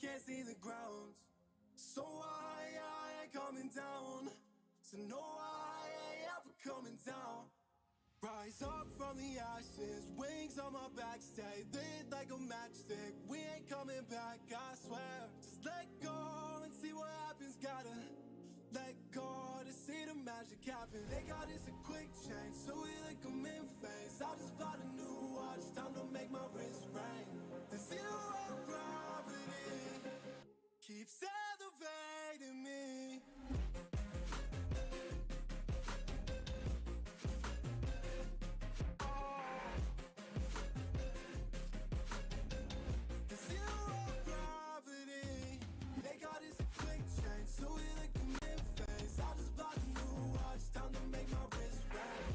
can't see the ground. So I ain't coming down. So no, I ain't ever coming down. Rise up from the ashes, wings on my back, stay lit like a matchstick. We ain't coming back, I swear. Just let go and see what happens. Gotta let go to see the magic happen. They got us a quick change, so we like them in phase. I just bought a new watch, time to make my wrist ring. The zero gravity keeps elevating me. The zero gravity, they got us a quick change, so we like them in phase. I just bought a new watch, time to make my wrist ring.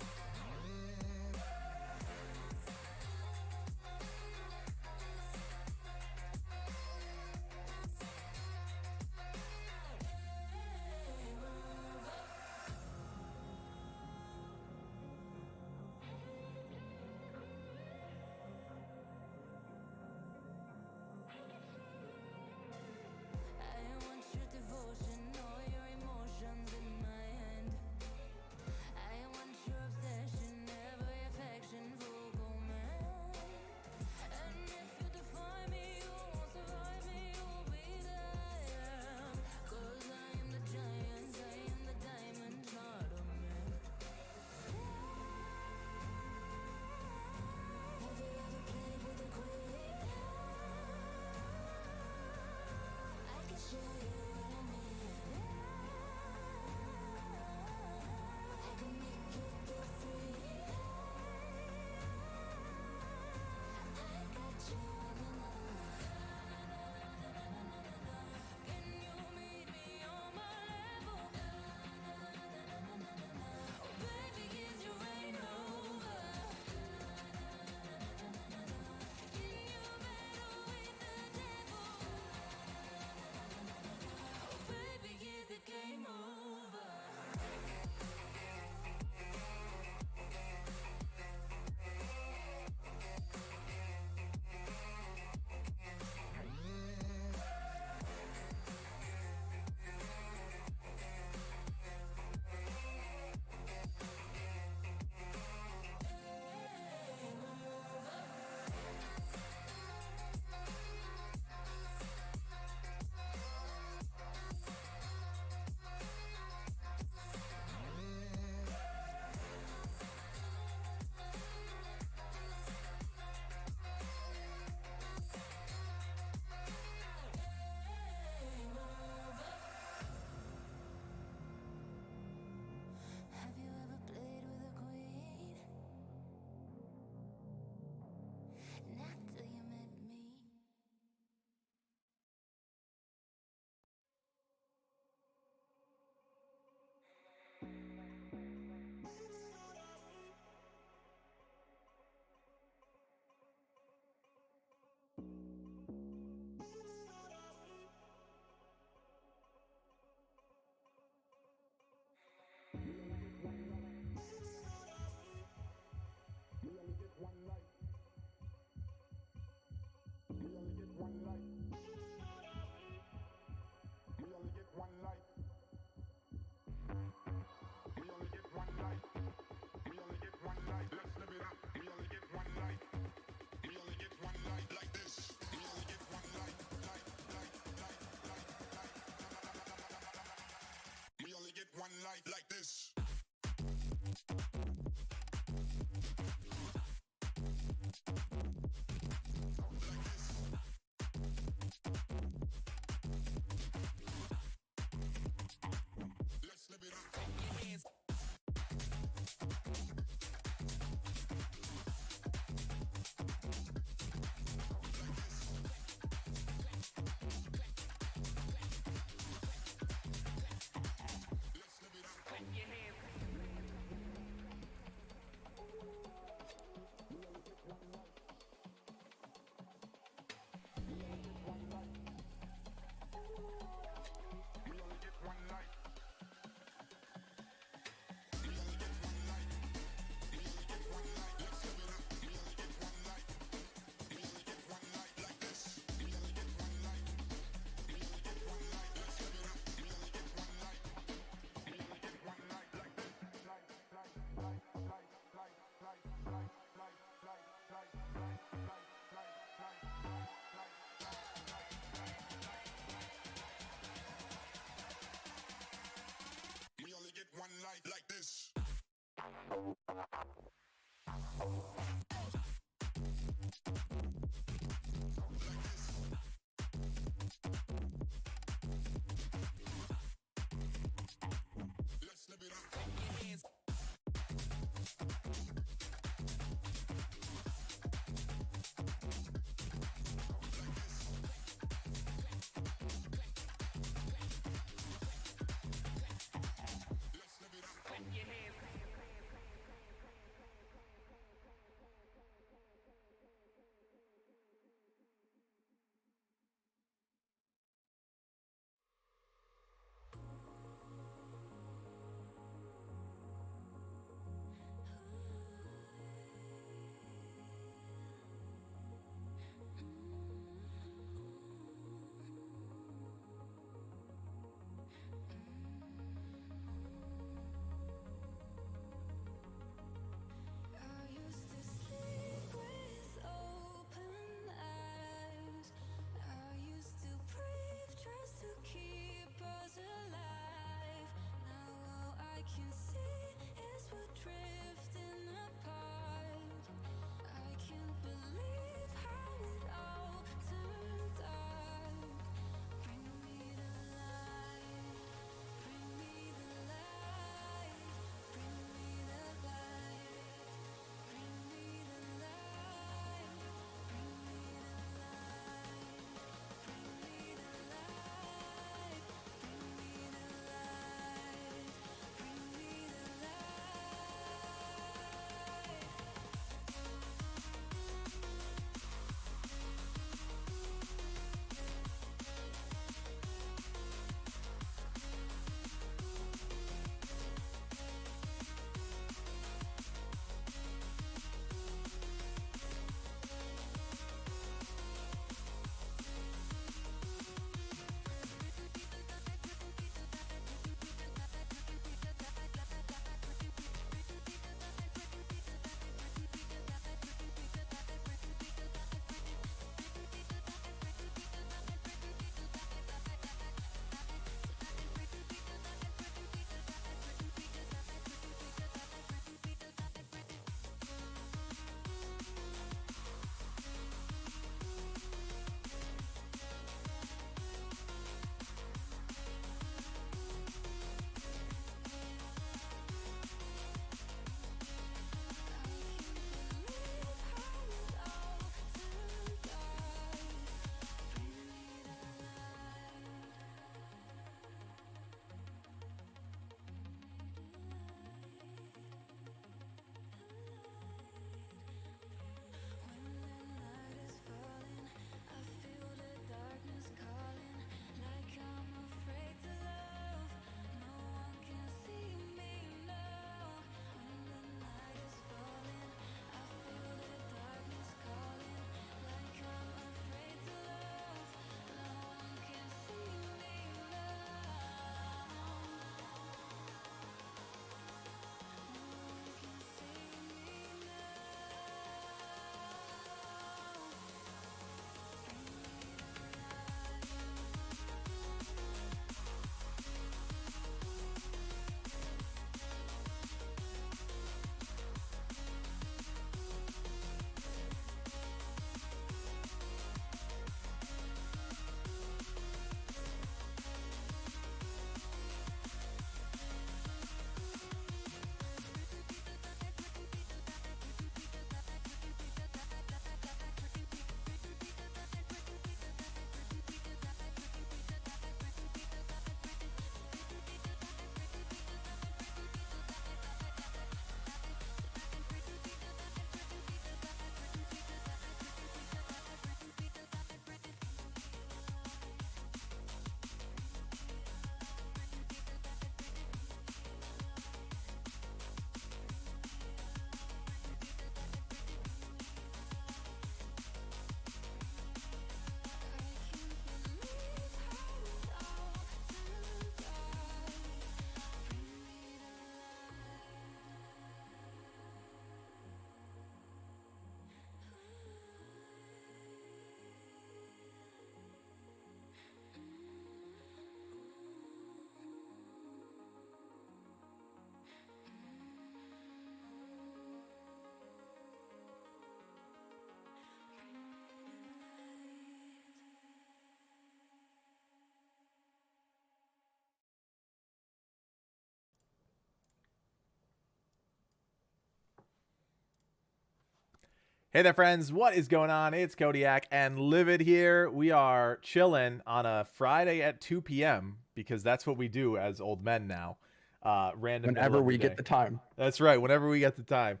Hey there, friends. What is going on? It's Codiak and Livid here. We are chilling on a Friday at 2 p.m. because that's what we do as old men now. Random middle Whenever of the we day. get the time. That's right. Whenever we get the time.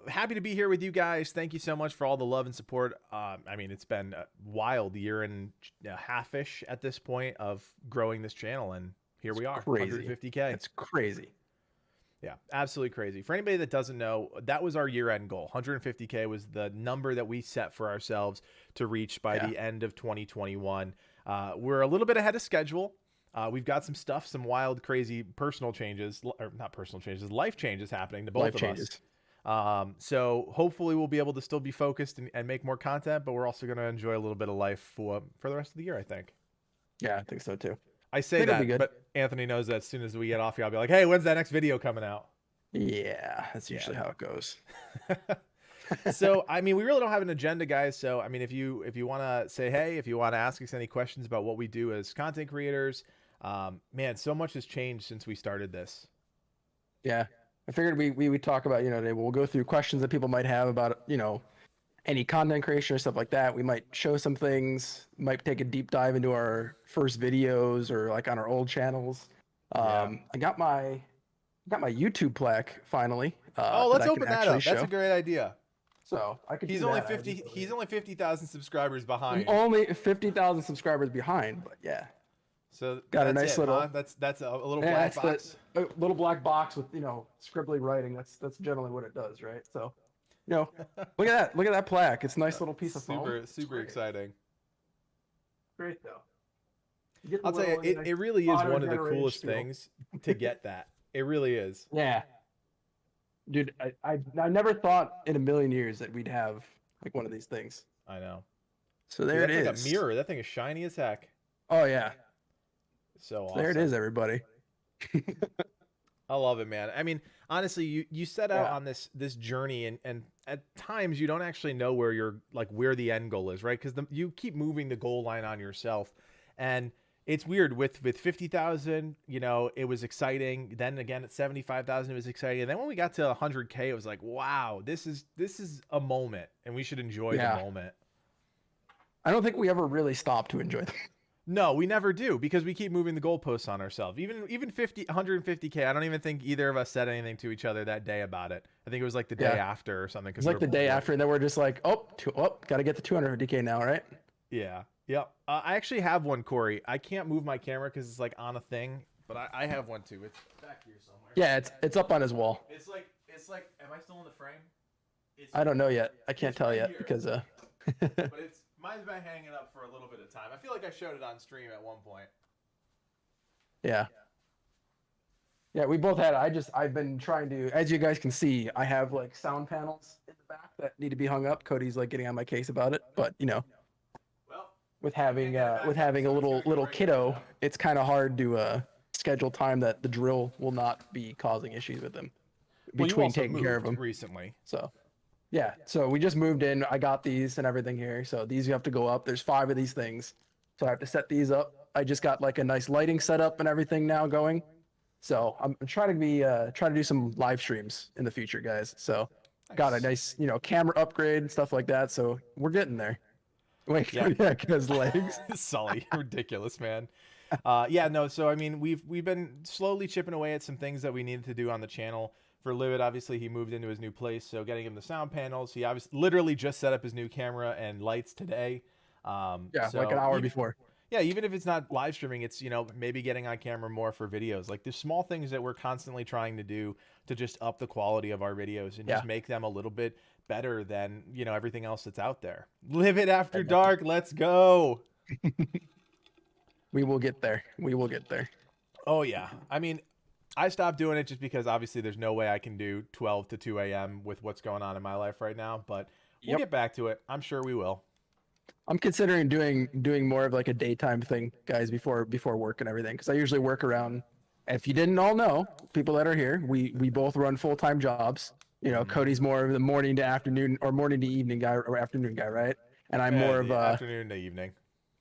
Happy to be here with you guys. Thank you so much for all the love and support. It's been a wild year and a half-ish at this point of growing this channel, and here It's we are, crazy. 150K. It's crazy. Yeah, absolutely crazy. For anybody that doesn't know, that was our year-end goal. 150K was the number that we set for ourselves to reach by Yeah. the end of 2021. We're a little bit ahead of schedule. We've got some stuff, some wild, crazy personal changes, or not personal changes, life changes happening to both Life of changes. us. So hopefully we'll be able to still be focused and make more content, but we're also going to enjoy a little bit of life for the rest of the year, I think. Yeah, I think so too. I I say think it'll be that, good. but Anthony knows that as soon as we get off here, I'll be like, hey, when's that next video coming out? Yeah, that's Yeah. usually how it goes. So, we really don't have an agenda, guys. So, if you want to say hey, if you want to ask us any questions about what we do as content creators, man, so much has changed since we started this. Yeah. I figured we would talk about, today we'll go through questions that people might have about, any content creation or stuff like that. We might show some things, might take a deep dive into our first videos or like on our old channels. Yeah. I got my YouTube plaque finally. Let's I can open that actually up. That's show. a great idea. So I could. He's do only that. 50. He's only 50,000 subscribers I'm behind. only 50,000 subscribers behind, but yeah. So Got a that's nice it, little. huh? That's a little Yeah, black that's box. a little black box with scribbly writing. That's generally what it does, right? So, look at that. Look at that plaque. It's a nice little piece of foam. Super exciting. Great though. You get the I'll tell you, little, it really is one of the auto-generated coolest spiel. things to get that. It really is. Yeah. Dude, I never thought in a million years that we'd have like one of these things. I know. So there it That's is. like a mirror. That thing is shiny as heck. Oh yeah. So awesome. There it is, everybody. I love it, man. Honestly, you set out Yeah. on this journey, and at times you don't actually know where the end goal is, right? Because you keep moving the goal line on yourself, and it's weird with 50,000. It was exciting. Then again, at 75,000, it was exciting. And then when we got to 100K, it was like, wow, this is a moment, and we should enjoy the moment. I don't think we ever really stop to enjoy them. No, we never do, because we keep moving the goalposts on ourselves. Even 150K, I don't even think either of us said anything to each other that day about it. I think it was like the day after or something. It's like the day after, and then we're just like, got to get to 250K now, right? Yeah. Yep. I actually have one, Corey. I can't move my camera because it's like on a thing, but I have one too. It's back here somewhere. Yeah, it's up on his wall. It's like, am I still in the frame? I don't know yet. I can't tell yet here. because But mine's been hanging up for a little bit of time. I feel like I showed it on stream at one point. Yeah. Yeah, we both had it. I've been trying to, as you guys can see, I have like sound panels in the back that need to be hung up. Cody's like getting on my case about it, but Well, with having a little kiddo, it's kind of hard to schedule time that the drill will not be causing issues with him between taking care of him recently. So yeah, so we just moved in. I got these and everything here. So these you have to go up. There's 5 of these things. So I have to set these up. I just got like a nice lighting setup and everything now going. So I'm trying to do some live streams in the future, guys. So got a nice, camera upgrade and stuff like that. So we're getting there. Wait, yeah, his legs. Sully, ridiculous, man. So we've been slowly chipping away at some things that we needed to do on the channel. For Livid, obviously, he moved into his new place, so getting him the sound panels. He literally just set up his new camera and lights today. Like an hour before. Yeah, even if it's not live streaming, it's, maybe getting on camera more for videos. Like, there's small things that we're constantly trying to do to just up the quality of our videos and just make them a little bit better than, everything else that's out there. Livid After Dark, let's go. We will get there. We will get there. Oh, yeah. I stopped doing it just because obviously there's no way I can do 12 to 2 a.m. with what's going on in my life right now, but we'll get back to it. I'm sure we will. I'm considering doing more of like a daytime thing, guys, before work and everything, because I usually work around. If you didn't all know, people that are here, we both run full-time jobs. Cody's more of the morning to afternoon or morning to evening guy or afternoon guy, right? And I'm more of afternoon to evening.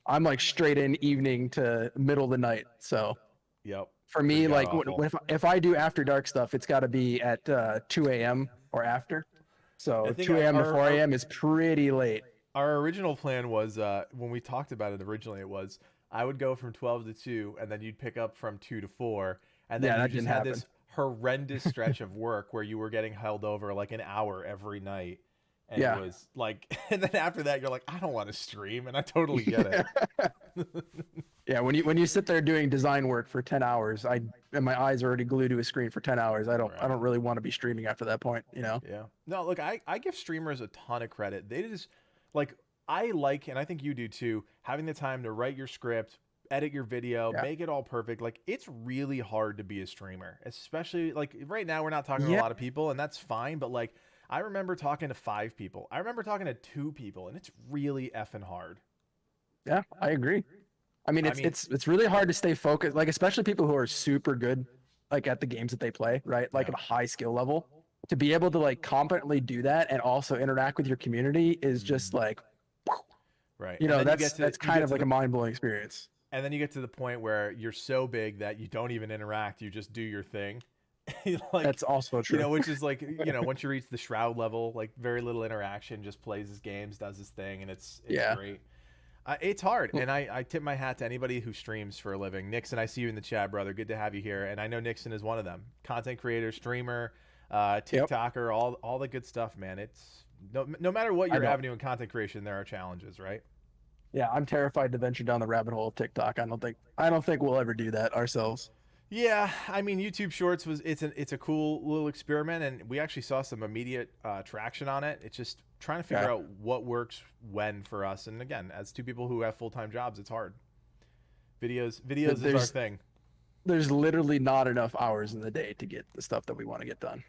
I'm like straight in evening to middle of the night. So yep. For me, like if I do after dark stuff, it's got to be at 2 a.m. or after. So think 2 a.m. to our- 4 a.m. is pretty late. Our original plan was when we talked about it originally, it was I would go from 12 to 2, and then you'd pick up from 2 to 4, and then Yeah, you that just didn't had happen. this horrendous stretch of work where you were getting held over like an hour every night, and Yeah. it was like, and then after that you're like, I don't want to stream, and I totally get it. Yeah, when you sit there doing design work for 10 hours, and my eyes are already glued to a screen for 10 hours, I don't really want to be streaming after that point, you know? Yeah. No, look, I give streamers a ton of credit. They just like I like, and I think you do too, having the time to write your script, edit your video, Yeah. make it all perfect. Like it's really hard to be a streamer, especially like right now we're not talking to a Yeah. lot of people, and that's fine, but like I remember talking to 5 people. I remember talking to 2 people, and it's really effing hard. Yeah, I agree. I mean, it's really hard to stay focused, like especially people who are super good, like at the games that they play, right? Like Yeah. at a high skill level. To be able to like competently do that and also interact with your community is just like, Right. you And know, then you that's kind of like a mind blowing experience. and then you get to the point where you're so big that you don't even interact, you just do your thing. Like, That's also true. you know, which is like, you know, once you reach the Shroud level, like very little interaction, just plays his games, does his thing, and it's Yeah. great. It's hard, and I tip my hat to anybody who streams for a living. Nixon, I see you in the chat, brother. Good to have you here, and I know Nixon is one of them. Content creator, streamer, TikToker, all the good stuff, man. It's no matter what your know. avenue in content creation, there are challenges, right? Yeah, I'm terrified to venture down the rabbit hole of TikTok. I don't think we'll ever do that ourselves. Yeah, I mean, YouTube Shorts it's a cool little experiment, and we actually saw some immediate traction on it. It's just trying to figure out what works when for us. And again, as 2 people who have full-time jobs, it's hard. Videos is our thing. There's literally not enough hours in the day to get the stuff that we want to get done.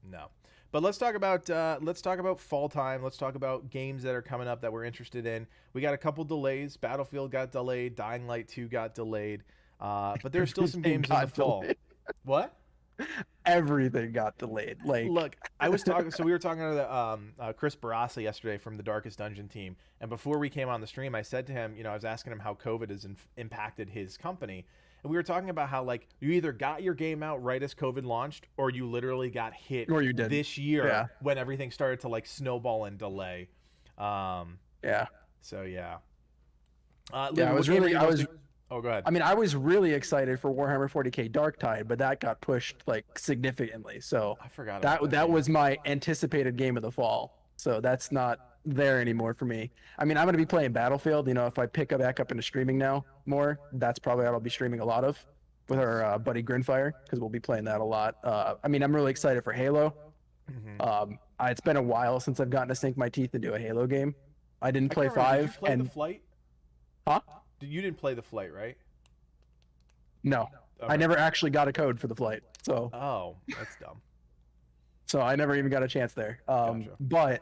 No. But let's talk about fall time. Let's talk about games that are coming up that we're interested in. We got a couple delays. Battlefield got delayed. Dying Light 2 got delayed. But there's still some games in the fall. What? Everything got delayed. Like, look, I was talking. So we were talking to the Chris Barassa yesterday from the Darkest Dungeon team, and before we came on the stream, I said to him, you know, I was asking him how COVID has impacted his company, and we were talking about how like you either got your game out right as COVID launched, or you literally got hit or you did this year Yeah. when everything started to like snowball and delay. Yeah. So yeah. Yeah, Oh, go ahead. I mean, I was really excited for Warhammer 40K Darktide, but that got pushed like significantly. So I forgot that about that was my anticipated game of the fall. So that's not there anymore for me. I mean, I'm going to be playing Battlefield. You know, if I pick up back up into streaming now more, that's probably what I'll be streaming a lot of with our buddy Grinfire, because we'll be playing that a lot. I mean, I'm really excited for Halo. It's been a while since I've gotten to sink my teeth into a Halo game. I didn't play 5. Did you play the flight? Huh? You didn't play the flight, right? No, Okay. I never actually got a code for the flight. So Oh, that's dumb. so I never even got a chance there. Gotcha. But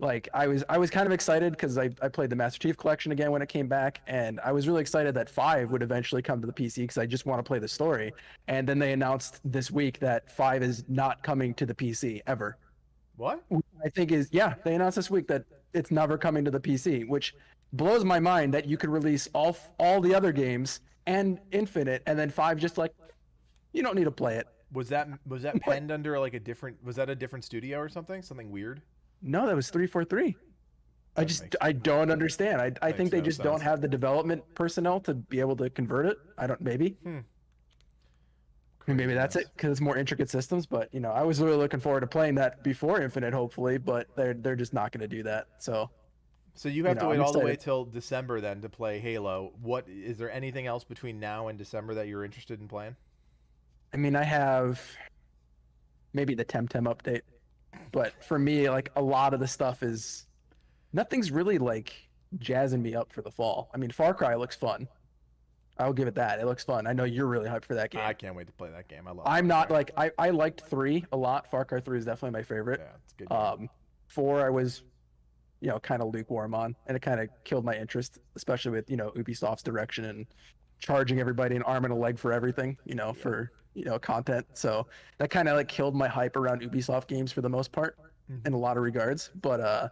like I was kind of excited because I played the Master Chief Collection again when it came back, and I was really excited that 5 would eventually come to the PC because I just want to play the story. And then they announced this week that 5 is not coming to the PC ever. What? I think they announced this week that it's never coming to the PC, which blows my mind that you could release all the other games and Infinite, and then 5 just like, you don't need to play it. Was that penned under like a different? Was that a different studio or something? Something weird? No, that was 343. I don't understand. I think they no just don't sense. have the development personnel to be able to convert it. Maybe. I mean, maybe that's it because it's more intricate systems. But you know, I was really looking forward to playing that before Infinite, hopefully. But they're just not going to do that. So you have to wait I'm all the way excited. till December then to play Halo. What is there anything else between now and December that you're interested in playing? I mean, I have maybe the Temtem update, but for me, like a lot of the stuff is nothing's really like jazzing me up for the fall. I mean, Far Cry looks fun. I'll give it that. It looks fun. I know you're really hyped for that game. I can't wait to play that game. I love. I'm Far not Cry. like I liked 3 a lot. Far Cry 3 is definitely my favorite. Yeah, it's a good. Game. 4 I was, you know, kind of lukewarm on, and it kind of killed my interest, especially with, you know, Ubisoft's direction and charging everybody an arm and a leg for everything, you know, for, you know, content. So that kind of like killed my hype around Ubisoft games for the most part in a lot of regards. But I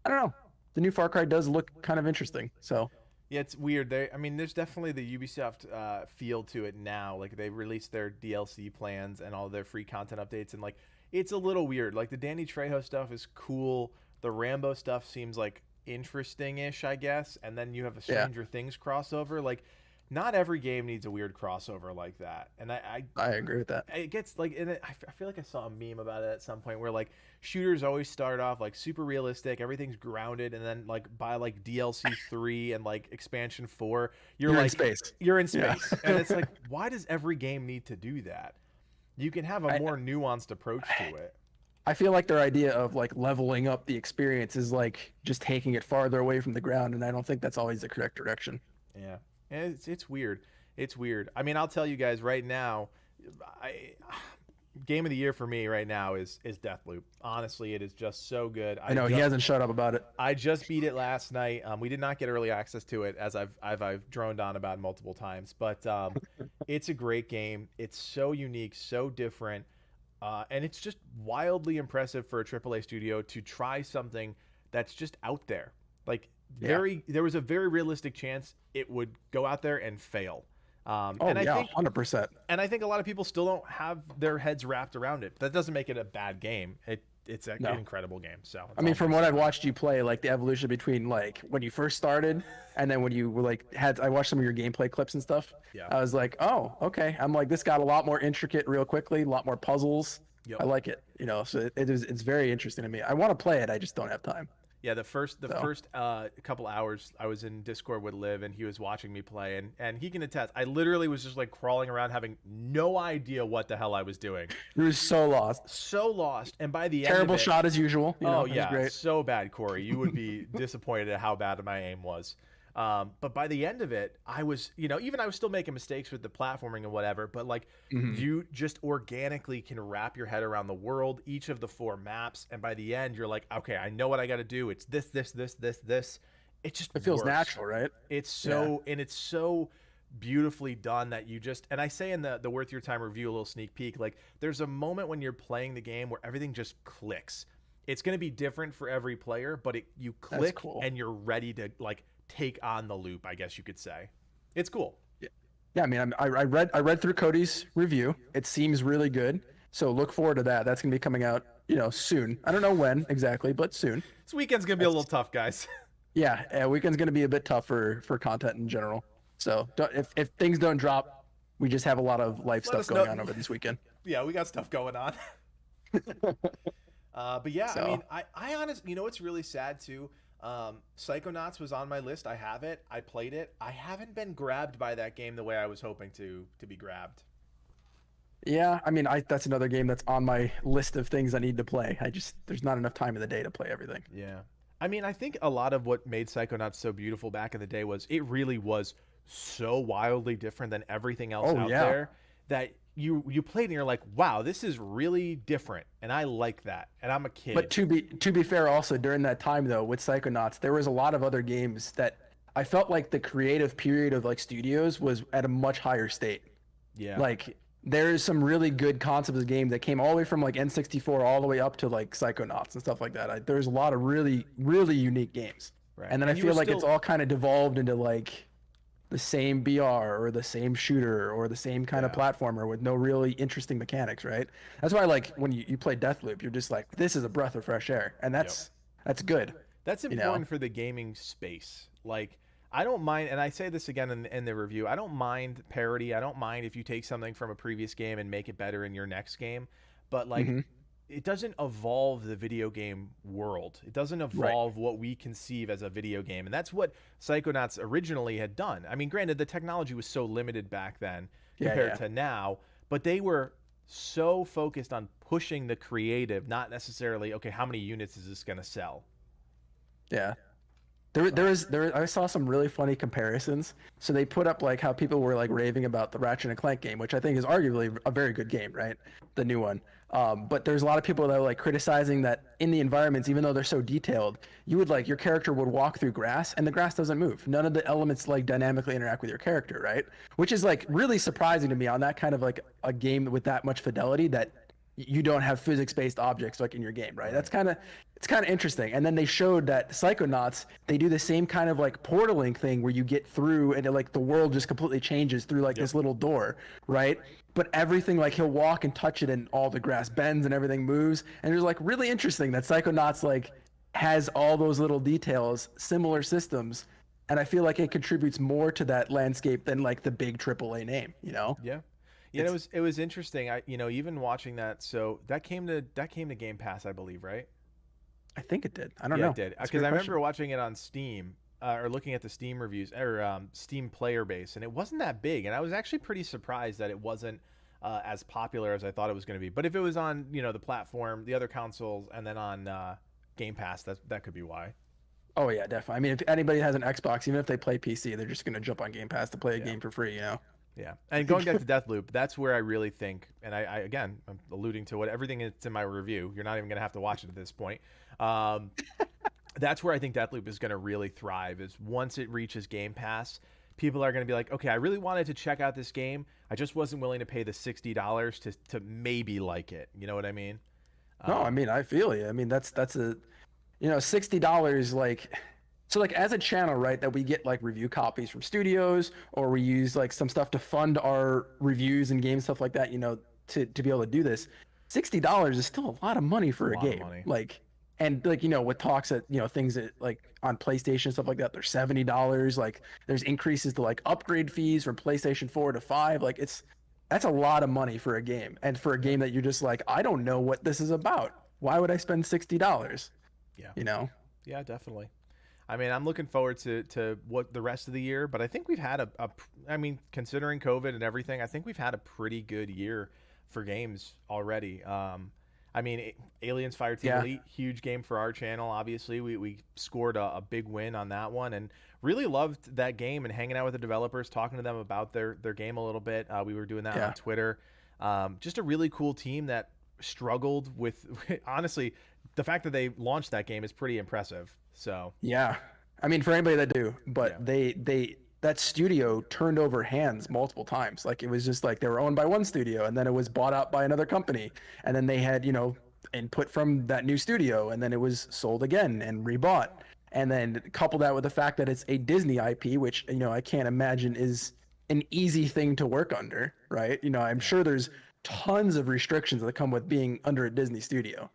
don't know. The new Far Cry does look kind of interesting. So Yeah, it's weird. I mean, there's definitely the Ubisoft feel to it now. Like they released their DLC plans and all their free content updates, and like it's a little weird. Like the Danny Trejo stuff is cool. The Rambo stuff seems like interesting-ish, I guess. And then you have a Stranger Things crossover. Like, not every game needs a weird crossover like that. And I agree with that. It gets like, and I feel like I saw a meme about it at some point where like shooters always start off like super realistic, everything's grounded, and then like by like DLC 3 and like expansion 4, you're like in space. You're in space, and it's like, why does every game need to do that? You can have a more nuanced approach to it. I feel like their idea of like leveling up the experience is like just taking it farther away from the ground, and I don't think that's always the correct direction. Yeah, and it's weird. It's weird. I mean, I'll tell you guys right now, game of the year for me right now is Deathloop. Honestly, it is just so good. I know he hasn't shut up about it. I just beat it last night. We did not get early access to it, as I've droned on about multiple times, but it's a great game. It's so unique, so different. And it's just wildly impressive for a AAA studio to try something that's just out there. Like there was a very realistic chance it would go out there and fail. I think 100%. And I think a lot of people still don't have their heads wrapped around it. That doesn't make it a bad game. It's an incredible game. So I mean, from what I've watched you play, like the evolution between like when you first started and then when you were like I watched some of your gameplay clips and stuff. Yeah. I was like, oh, okay. I'm like, this got a lot more intricate real quickly, a lot more puzzles. Yep. I like it. So it's very interesting to me. I want to play it. I just don't have time. Yeah, the first couple hours I was in Discord with Liv, and he was watching me play, and he can attest. I literally was just like crawling around, having no idea what the hell I was doing. You were so lost. And by the terrible end of it, shot as usual. Great. So bad, Corey. You would be disappointed at how bad my aim was. But by the end of it, I was, even I was still making mistakes with the platforming and whatever, but like you just organically can wrap your head around the world, each of the 4 maps. And by the end, you're like, okay, I know what I got to do. It's this. It feels works. Natural, right? It's so beautifully done that you just, and I say in the Worth Your Time review, a little sneak peek, like there's a moment when you're playing the game where everything just clicks. It's going to be different for every player, but you click and you're ready to like take on the loop, I guess you could say. It's cool. Yeah, I mean, I read through Cody's review. It seems really good. So look forward to that. That's going to be coming out, soon. I don't know when exactly, but soon. This weekend's going to be a little tough, guys. Yeah, weekend's going to be a bit tough for content in general. So if things don't drop, we just have a lot of life stuff going on over this weekend. Yeah, we got stuff going on. But yeah, so. I mean, I honestly, it's really sad too. Psychonauts was on my list. I have it. I played it. I haven't been grabbed by that game the way I was hoping to be grabbed. Yeah, I mean, that's another game that's on my list of things I need to play. There's not enough time in the day to play everything. Yeah. I mean, I think a lot of what made Psychonauts so beautiful back in the day was it really was so wildly different than everything else out there that you played and you're like, wow, this is really different, and I like that, and I'm a kid. But to be fair, also during that time though with Psychonauts, there was a lot of other games that I felt like the creative period of like studios was at a much higher state. Yeah. Like there is some really good concepts of games that came all the way from like N64 all the way up to like Psychonauts and stuff like that. There's a lot of really, really unique games. Right. And then I feel like it's all kind of devolved into like the same BR or the same shooter or the same kind of platformer with no really interesting mechanics, right? That's why like when you play Deathloop, you're just like, this is a breath of fresh air, and that's good. That's important for the gaming space. Like I don't mind, and I say this again in the review, I don't mind parody. I don't mind if you take something from a previous game and make it better in your next game, but like it doesn't evolve the video game world. It doesn't evolve what we conceive as a video game. And that's what Psychonauts originally had done. I mean, granted, the technology was so limited back then compared to now, but they were so focused on pushing the creative, not necessarily, okay, how many units is this going to sell? Yeah. I saw some really funny comparisons. So they put up like how people were like raving about the Ratchet and Clank game, which I think is arguably a very good game, right? The new one. But there's a lot of people that are like criticizing that in the environments, even though they're so detailed, you would like your character would walk through grass and the grass doesn't move. None of the elements like dynamically interact with your character, right? Which is like really surprising to me on that kind of like a game with that much fidelity that you don't have physics-based objects like in your game, right? It's kind of interesting. And then they showed that Psychonauts, they do the same kind of like portaling thing where you get through and like the world just completely changes through like this little door, right? But everything, like he'll walk and touch it and all the grass bends and everything moves. And it was like really interesting that Psychonauts like has all those little details, similar systems, and I feel like it contributes more to that landscape than like the big AAA name, you know? Yeah. Yeah, it was interesting. Even watching that. So that came to Game Pass, I believe, right? I think it did. I don't Yeah, know. it did. Because I remember watching it on Steam, or looking at the Steam reviews or Steam player base, and it wasn't that big. And I was actually pretty surprised that it wasn't as popular as I thought it was going to be. But if it was on, the platform, the other consoles, and then on Game Pass, that could be why. Oh yeah, definitely. I mean, if anybody has an Xbox, even if they play PC, they're just gonna jump on Game Pass to play a game for free, you know? Yeah, and going back to Deathloop, that's where I really think, and I again, I'm alluding to everything that's in my review. You're not even going to have to watch it at this point. That's where I think Deathloop is going to really thrive. Is once it reaches Game Pass, people are going to be like, okay, I really wanted to check out this game. I just wasn't willing to pay the $60 to maybe like it. You know what I mean? No, I mean, I feel you. I mean, that's a, $60 like. So like as a channel, right, that we get like review copies from studios, or we use like some stuff to fund our reviews and game stuff like that, to be able to do this. $60 is still a lot of money for a game. Like, and like, with talks that, things that like on PlayStation stuff like that, they're $70. Like there's increases to like upgrade fees from PlayStation 4 to 5. Like that's a lot of money for a game. And for a game that you're just like, I don't know what this is about. Why would I spend $60? Yeah. Yeah, definitely. I mean, I'm looking forward to what the rest of the year, but I think we've had I mean, considering COVID and everything, I think we've had a pretty good year for games already. I mean, Aliens Fireteam Elite, huge game for our channel. Obviously, we scored a big win on that one, and really loved that game and hanging out with the developers, talking to them about their game a little bit. We were doing that on Twitter. Just a really cool team that struggled with, honestly, the fact that they launched that game is pretty impressive. So yeah, I mean, for anybody that do, but that studio turned over hands multiple times. Like it was just like they were owned by one studio, and then it was bought out by another company, and then they had input from that new studio, and then it was sold again and rebought, and then couple that with the fact that it's a Disney IP, which I can't imagine is an easy thing to work under, right? I'm sure there's tons of restrictions that come with being under a Disney studio.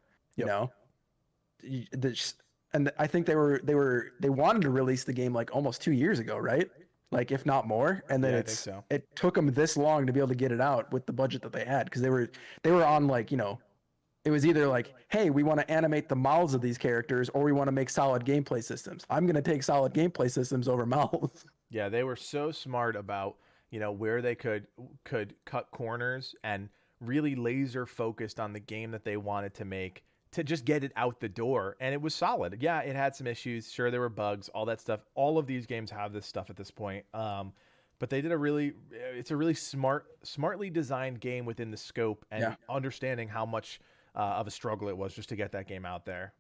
And I think they wanted to release the game like almost 2 years ago, right? Like if not more. And then it took them this long to be able to get it out with the budget that they had, because they were on like, it was either like, hey, we want to animate the mouths of these characters, or we want to make solid gameplay systems. I'm going to take solid gameplay systems over mouths. Yeah, they were so smart about, where they could cut corners and really laser focused on the game that they wanted to make, to just get it out the door, and it was solid. Yeah, it had some issues. Sure, there were bugs, all that stuff. All of these games have this stuff at this point. But they did it's a really smartly designed game within the scope, and understanding how much of a struggle it was just to get that game out there.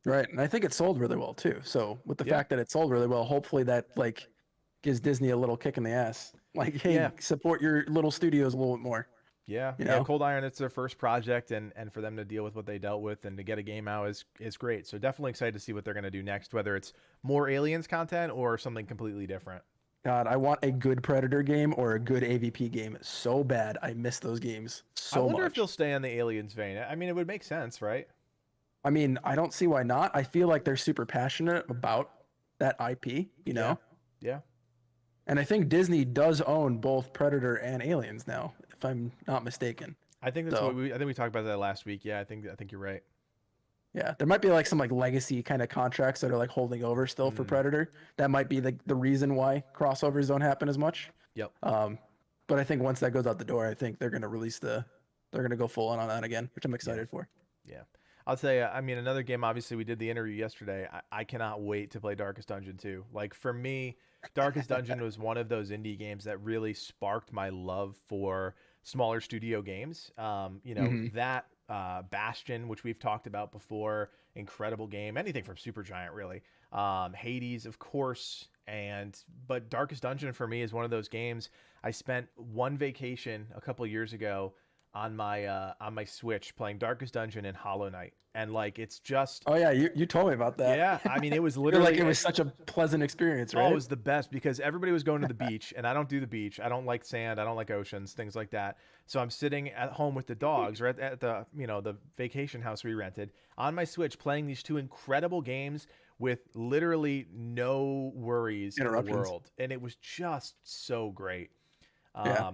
Right, and I think it sold really well too. So with the fact that it sold really well, hopefully that like gives Disney a little kick in the ass. Like, hey, support your little studios a little bit more. Yeah, Cold Iron, it's their first project, and for them to deal with what they dealt with and to get a game out is great. So definitely excited to see what they're going to do next, whether it's more Aliens content or something completely different. God, I want a good Predator game or a good AVP game so bad. I miss those games so much. I wonder if they'll stay on the Aliens vein. I mean, it would make sense, right? I mean, I don't see why not. I feel like they're super passionate about that IP, Yeah. And I think Disney does own both Predator and Aliens now, if I'm not mistaken. I think that's I think we talked about that last week. Yeah, I think you're right. Yeah, there might be like some like legacy kind of contracts that are like holding over still for Predator. That might be the reason why crossovers don't happen as much. Yep. But I think once that goes out the door, I think they're gonna they're gonna go full on that again, which I'm excited for. Yeah. I'll tell you, I mean, another game, obviously we did the interview yesterday. I cannot wait to play Darkest Dungeon 2. Like for me, Darkest Dungeon was one of those indie games that really sparked my love for smaller studio games. That Bastion, which we've talked about before, incredible game. Anything from Supergiant, really. Hades, of course. But Darkest Dungeon for me is one of those games. I spent one vacation a couple years ago on my Switch playing Darkest Dungeon and Hollow Knight, and like it's just Oh yeah, you told me about that. yeah. I mean, it was You're literally like it was such a pleasant experience, oh, right? it was the best because everybody was going to the beach, and I don't do the beach. I don't like sand. I don't like oceans, things like that. So I'm sitting at home with the dogs, or at the the vacation house we rented, on my Switch, playing these two incredible games with literally no worries in the Interruptions. world, and it was just so great. Yeah.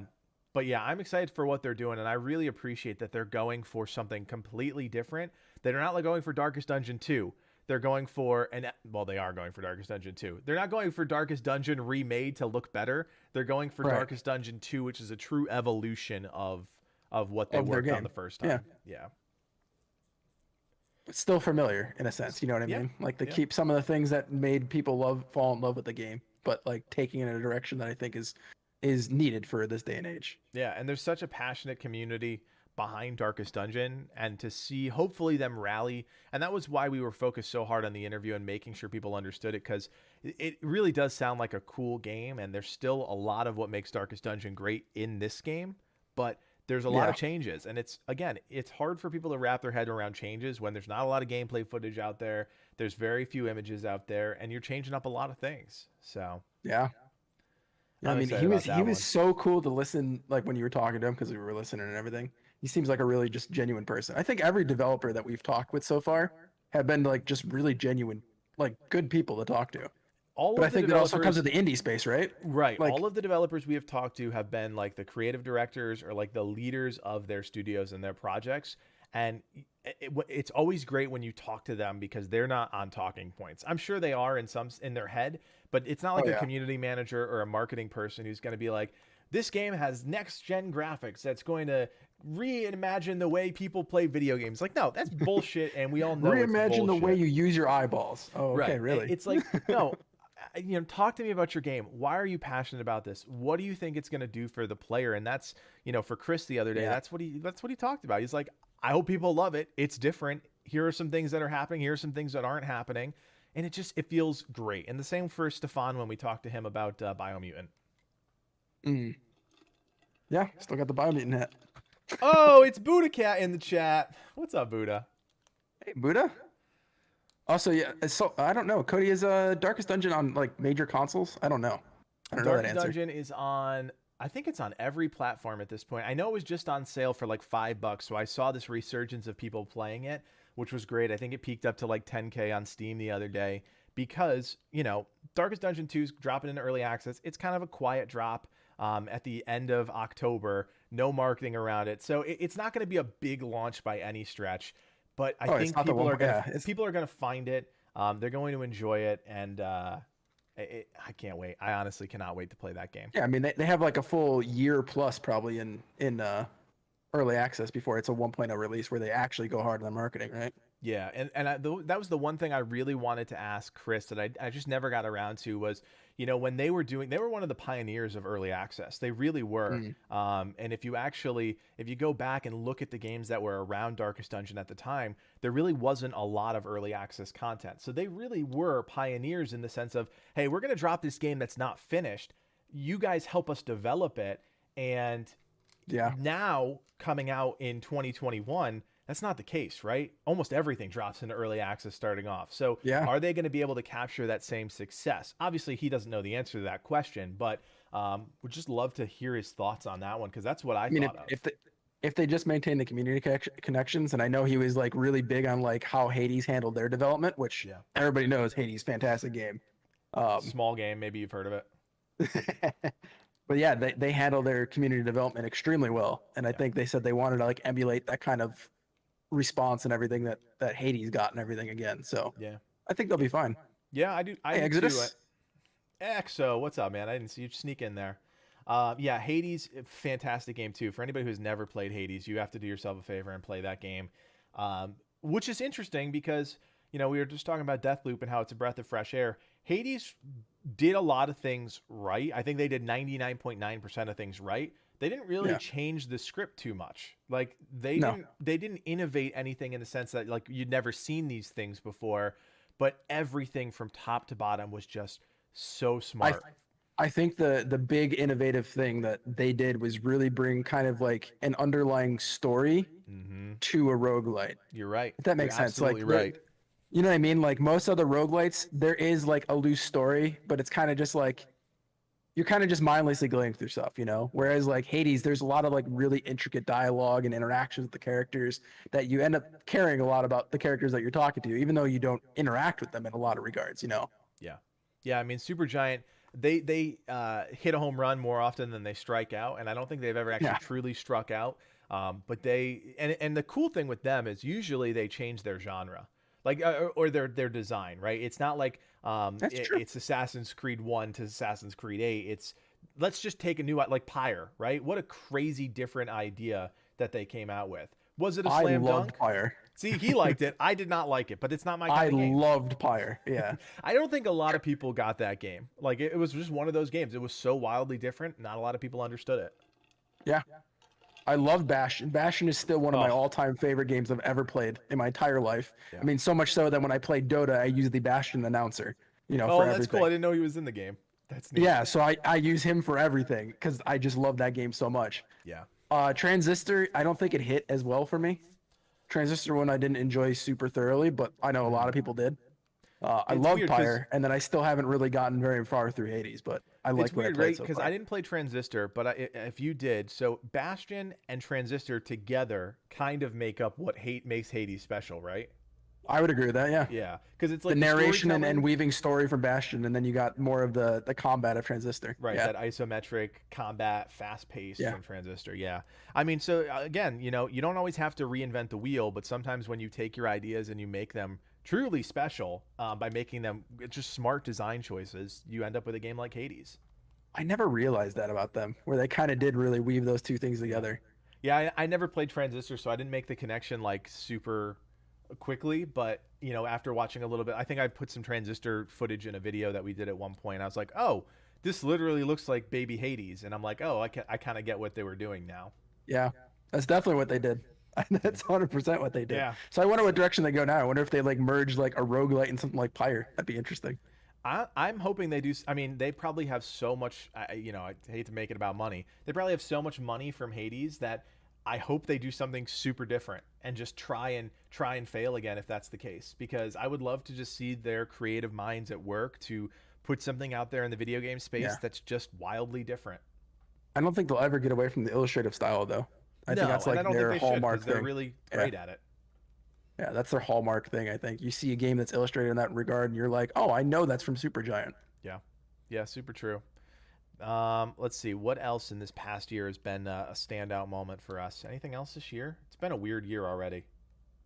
But yeah, I'm excited for what they're doing, and I really appreciate that they're going for something completely different. They're not like going for Darkest Dungeon 2. They're going for they are going for Darkest Dungeon 2. They're not going for Darkest Dungeon remade to look better. They're going for Right. Darkest Dungeon 2, which is a true evolution of what they Of their worked on game. the first time. Yeah. Yeah. It's still familiar in a sense, you know what I Yeah. mean? Like they Yeah. keep some of the things that made people fall in love with the game, but like taking it in a direction that I think is needed for this day and age. Yeah, and there's such a passionate community behind Darkest Dungeon, and to see hopefully them rally, and that was why we were focused so hard on the interview and making sure people understood it, because it really does sound like a cool game, and there's still a lot of what makes Darkest Dungeon great in this game, but there's a lot of changes, and it's hard for people to wrap their head around changes when there's not a lot of gameplay footage out there, there's very few images out there, and you're changing up a lot of things. So Yeah. I'm I mean, excited he about was that he was one. so cool to listen, like when you were talking to him, because we were listening and everything. He seems like a really just genuine person. I think every developer that we've talked with so far have been like just really genuine, like good people to talk to. All But I of the think that also comes developers, with the indie space, right? right? Like, All of the developers we have talked to have been like the creative directors or like the leaders of their studios and their projects. And it's always great when you talk to them because they're not on talking points. I'm sure they are in their head, but it's not like Oh, a yeah. community manager or a marketing person who's going to be like, this game has next gen graphics that's going to reimagine the way people play video games. Like, no, that's bullshit, and we all know it's reimagine the way bullshit. you use your eyeballs. Oh, okay, Right. really? It's like, no, talk to me about your game. Why are you passionate about this? What do you think it's going to do for the player? And that's, for Chris the other day, Yeah. that's what he talked about. He's like, I hope people love it. It's different. Here are some things that are happening. Here are some things that aren't happening. And it feels great. And the same for Stefan when we talked to him about Biomutant. Mm. Yeah, still got the Biomutant hat. Oh, it's Buddha Cat in the chat. What's up, Buddha? Hey, Buddha. Also, yeah, so I don't know. Cody, is Darkest Dungeon on like major consoles? I don't know. I don't know that Darkest answer. Dungeon is on, I think it's on every platform at this point. I know it was just on sale for like $5, so I saw this resurgence of people playing it, which was great. I think it peaked up to like 10K on Steam the other day because, Darkest Dungeon 2 is dropping into early access. It's kind of a quiet drop at the end of October, no marketing around it. So it's not going to be a big launch by any stretch, but I think people are going to find it. They're going to enjoy it, and I can't wait. I honestly cannot wait to play that game. Yeah, I mean they have like a full year plus probably in early access before it's a 1.0 release where they actually go hard on the marketing, right? Yeah, and that was the one thing I really wanted to ask Chris that I just never got around to was, when they were one of the pioneers of early access. They really were. And if you go back and look at the games that were around Darkest Dungeon at the time, there really wasn't a lot of early access content. So they really were pioneers in the sense of, hey, we're going to drop this game that's not finished. You guys help us develop it. And Yeah. now coming out in 2021, that's not the case, right? Almost everything drops into early access starting off. So Yeah. are they going to be able to capture that same success? Obviously, he doesn't know the answer to that question, but would just love to hear his thoughts on that one because that's what I I mean, thought of. if they just maintain the community connections, and I know he was like really big on like how Hades handled their development, which Yeah. everybody knows Hades, fantastic game. Small game, maybe you've heard of it. But yeah, they handle their community development extremely well, and I think they said they wanted to like emulate that kind of response and everything that Hades got and everything again. So Yeah. I think they'll be fine. Yeah, I do. Hey, do too. Exodus. Exo, what's up, man? I didn't see you sneak in there. Yeah, Hades, fantastic game too. For anybody who's never played Hades, you have to do yourself a favor and play that game. Which is interesting because, we were just talking about Deathloop and how it's a breath of fresh air. Hades did a lot of things right. I think they did 99.9% of things right. They didn't really change the script too much. Like they didn't innovate anything in the sense that like you'd never seen these things before, but everything from top to bottom was just so smart. I think the big innovative thing that they did was really bring kind of like an underlying story Mm-hmm. to a roguelite. You're right. If that You're makes sense. Like absolutely right. you know what I mean? Like most other roguelites, there is like a loose story, but it's kind of just like you're kind of just mindlessly going through stuff, you know? Whereas like Hades, there's a lot of like really intricate dialogue and interactions with the characters that you end up caring a lot about the characters that you're talking to, even though you don't interact with them in a lot of regards, you know? Yeah. Yeah, I mean Supergiant, they hit a home run more often than they strike out, and I don't think they've ever actually Yeah. truly struck out. But and the cool thing with them is usually they change their genre, like or their design, right? It's not like That's true. it's Assassin's Creed 1 to Assassin's Creed 8. It's let's just take a new like Pyre, right? What a crazy different idea that they came out with. Was it a I slam loved dunk? Pyre. See, he liked it. I did not like it, but it's not my I kind of game. loved Pyre. Yeah. I don't think a lot of people got that game. Like it was just one of those games. It was so wildly different. Not a lot of people understood it. Yeah. I love Bastion. Bastion is still one of my Oh. all-time favorite games I've ever played in my entire life. Yeah. I mean, so much so that when I played Dota, I use the Bastion announcer, you know, Oh, for that's everything. cool. I didn't know he was in the game. That's neat. Yeah, so I use him for everything because I just love that game so much. Yeah. Transistor, I don't think it hit as well for me. Transistor one I didn't enjoy super thoroughly, but I know a lot of people did. I It's love weird 'cause- Pyre, and then I still haven't really gotten very far through Hades, but I like It's what I weird, played right? so Because far. I didn't play Transistor, but if you did, so Bastion and Transistor together kind of make up what makes Hades special, right? I would agree with that, yeah. Yeah, because it's like The narration and storytelling- weaving story from Bastion, and then you got more of the combat of Transistor. Right, Yeah. that isometric combat, fast paced Yeah. from Transistor. Yeah. I mean, so again, you know, you don't always have to reinvent the wheel, but sometimes when you take your ideas and you make them truly special by making them just smart design choices, you end up with a game like Hades. I never realized that about them, where they kind of did really weave those two things together. Yeah, I never played Transistor, so I didn't make the connection like super quickly, but you know, after watching a little bit, I think I put some Transistor footage in a video that we did at one point. I was like, oh, this literally looks like baby Hades, and I'm like, oh, I kind of get what they were doing now. Yeah, that's definitely what they did. That's 100% what they did. Yeah. So I wonder what direction they go now. I wonder if they like merge like a roguelite and something like Pyre. That'd be interesting. I'm hoping they do. I mean, they probably have so much. You know, I hate to make it about money. They probably have so much money from Hades that I hope they do something super different and just try and fail again if that's the case. Because I would love to just see their creative minds at work to put something out there in the video game space Yeah. that's just wildly different. I don't think they'll ever get away from the illustrative style though. I think that's and I like don't their think they should, hallmark 'cause they're thing. really Yeah. great at it. Yeah, that's their hallmark thing. I think you see a game that's illustrated in that regard, and you're like, oh, I know that's from Supergiant. Yeah, super true. Let's see what else in this past year has been a standout moment for us. Anything else this year? It's been a weird year already.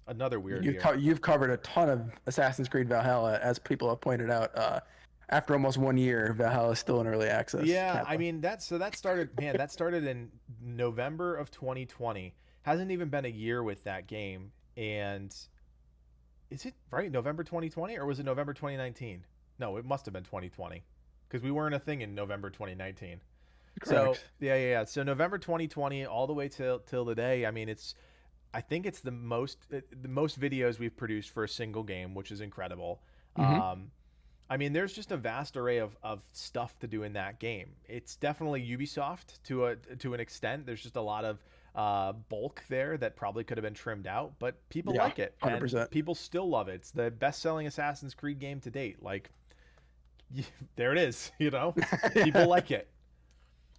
Another weird year. You've covered a ton of Assassin's Creed Valhalla, as people have pointed out. After almost 1 year, Valhalla is still in early access. Yeah, Kappa. I mean that started, man, that started in November of 2020. Hasn't even been a year with that game, and is it right November 2020 or was it November 2019? No, it must have been 2020 because we weren't a thing in November 2019. So Correct. yeah. So November 2020 all the way till the day. I mean, I think it's the most videos we've produced for a single game, which is incredible. Mhm. I mean, there's just a vast array of stuff to do in that game. It's definitely Ubisoft to an extent. There's just a lot of bulk there that probably could have been trimmed out, but people Yeah, like it. And 100%. people still love it. It's the best-selling Assassin's Creed game to date. Like, there it is. You know, people like it.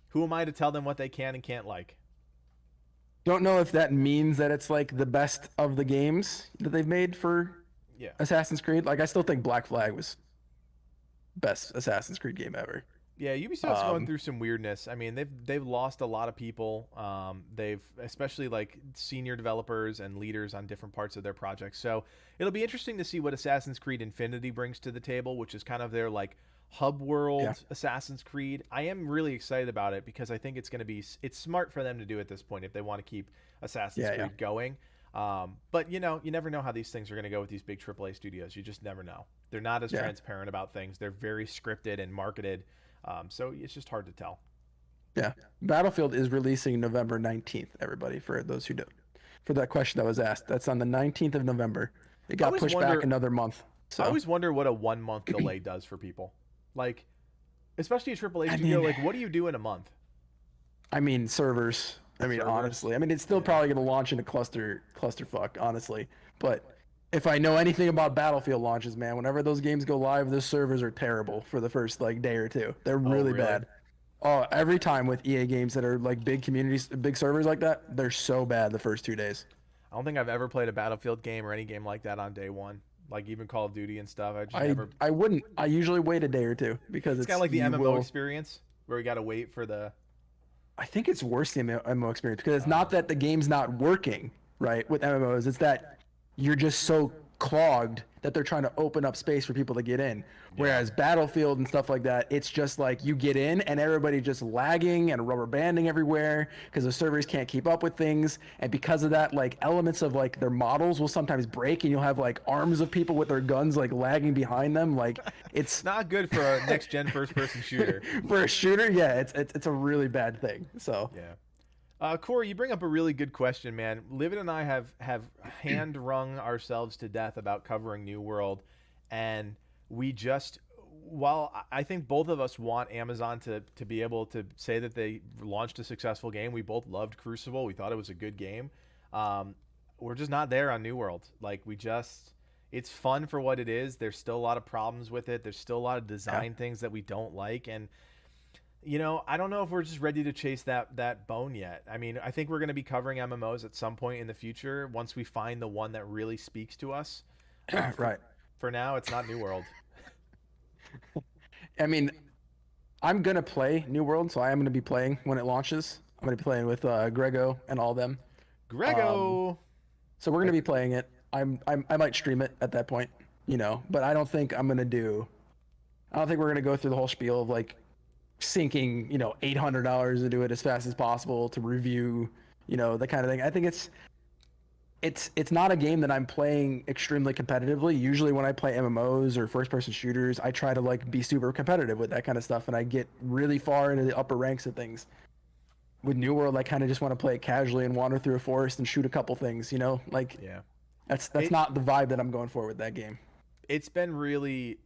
Who am I to tell them what they can and can't like? Don't know if that means that it's like the best of the games that they've made for Yeah. Assassin's Creed. Like, I still think Black Flag was best Assassin's Creed game ever. Yeah, Ubisoft's going through some weirdness. I mean, they've lost a lot of people. They've especially like senior developers and leaders on different parts of their projects. So it'll be interesting to see what Assassin's Creed Infinity brings to the table, which is kind of their like hub world Assassin's Creed. I am really excited about it because I think it's smart for them to do at this point if they want to keep Assassin's Creed going. But you know, you never know how these things are going to go with these big AAA studios. You just never know. They're not as transparent about things. They're very scripted and marketed. So it's just hard to tell. Yeah. Battlefield is releasing November 19th, everybody, for those who don't. For that question that was asked. That's on the 19th of November. It got always pushed wonder- back another month. So I always wonder what a 1 month delay does for people. Like, especially a AAA I studio. mean, Like, what do you do in a month? I mean servers. I mean, Servers? honestly, I mean it's still Yeah. probably gonna launch into clusterfuck, honestly. But if I know anything about Battlefield launches, man, whenever those games go live, the servers are terrible for the first like day or two. They're Oh, really really? bad. Oh, every time with EA games that are like big communities, big servers like that, they're so bad the first 2 days. I don't think I've ever played a Battlefield game or any game like that on day one. Like even Call of Duty and stuff. I just I never. I wouldn't. I usually wait a day or two because It's kind of like the you MMO will. experience where we got to wait for the. I think it's worse the MMO experience because it's not that the game's not working, right? With MMOs, it's that you're just so clogged that they're trying to open up space for people to get in. Whereas Battlefield and stuff like that, it's just like you get in and everybody just lagging and rubber banding everywhere because the servers can't keep up with things. And because of that, like elements of like their models will sometimes break and you'll have like arms of people with their guns like lagging behind them. Like it's Not good for a next gen first person shooter. for a shooter, yeah, it's a really bad thing. So Yeah. Corey, you bring up a really good question, man. Livid and I have hand wrung ourselves to death about covering New World, and we just, while I think both of us want Amazon to be able to say that they launched a successful game. We both loved Crucible. We thought it was a good game. We're just not there on New World. Like it's fun for what it is. There's still a lot of problems with it. There's still a lot of design things that we don't like, and I don't know if we're just ready to chase that bone yet. I mean, I think we're going to be covering MMOs at some point in the future once we find the one that really speaks to us. right. For now, it's not New World. I mean, I'm gonna play New World, so I am gonna be playing when it launches. I'm gonna be playing with Grego and all them. Grego. So we're gonna be playing it. I might stream it at that point, but I don't think I'm gonna do. I don't think we're gonna go through the whole spiel of like sinking, $800 into it as fast as possible to review, the kind of thing. I think it's not a game that I'm playing extremely competitively. Usually when I play MMOs or first person shooters, I try to like be super competitive with that kind of stuff and I get really far into the upper ranks of things. With New World, I kind of just want to play it casually and wander through a forest and shoot a couple things, like Yeah. that's not the vibe that I'm going for with that game. It's been really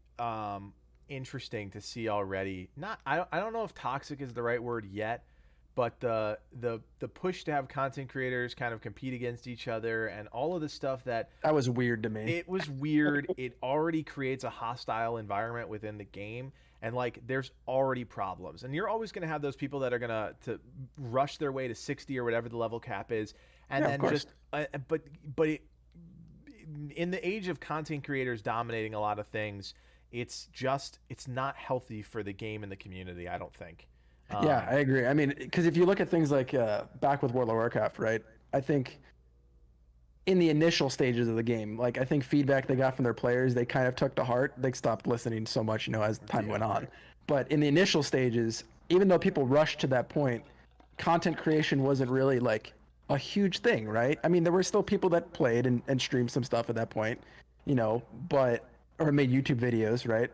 interesting to see already. I don't know if toxic is the right word yet, but the push to have content creators kind of compete against each other and all of the stuff that was weird to me. it was weird. It already creates a hostile environment within the game, and like there's already problems, and you're always going to have those people that are going to rush their way to 60 or whatever the level cap is, and Yeah, of then course. just but in the age of content creators dominating a lot of things, it's not healthy for the game and the community, I don't think. Yeah, I agree. I mean, because if you look at things like back with World of Warcraft, right? I think in the initial stages of the game, like I think feedback they got from their players, they kind of took to heart. They stopped listening so much, as time went on. But in the initial stages, even though people rushed to that point, content creation wasn't really like a huge thing, right? I mean, there were still people that played and streamed some stuff at that point, but or made YouTube videos, right?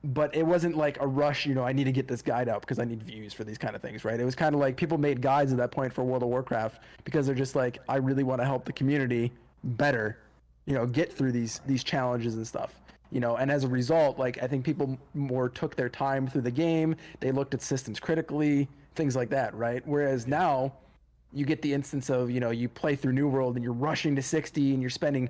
But it wasn't like a rush, I need to get this guide out because I need views for these kind of things, right? It was kind of like people made guides at that point for World of Warcraft because they're just like, I really want to help the community better, get through these challenges and stuff, and as a result, like I think people more took their time through the game. They looked at systems critically, things like that, right? Whereas now you get the instance of, you play through New World and you're rushing to 60 and you're spending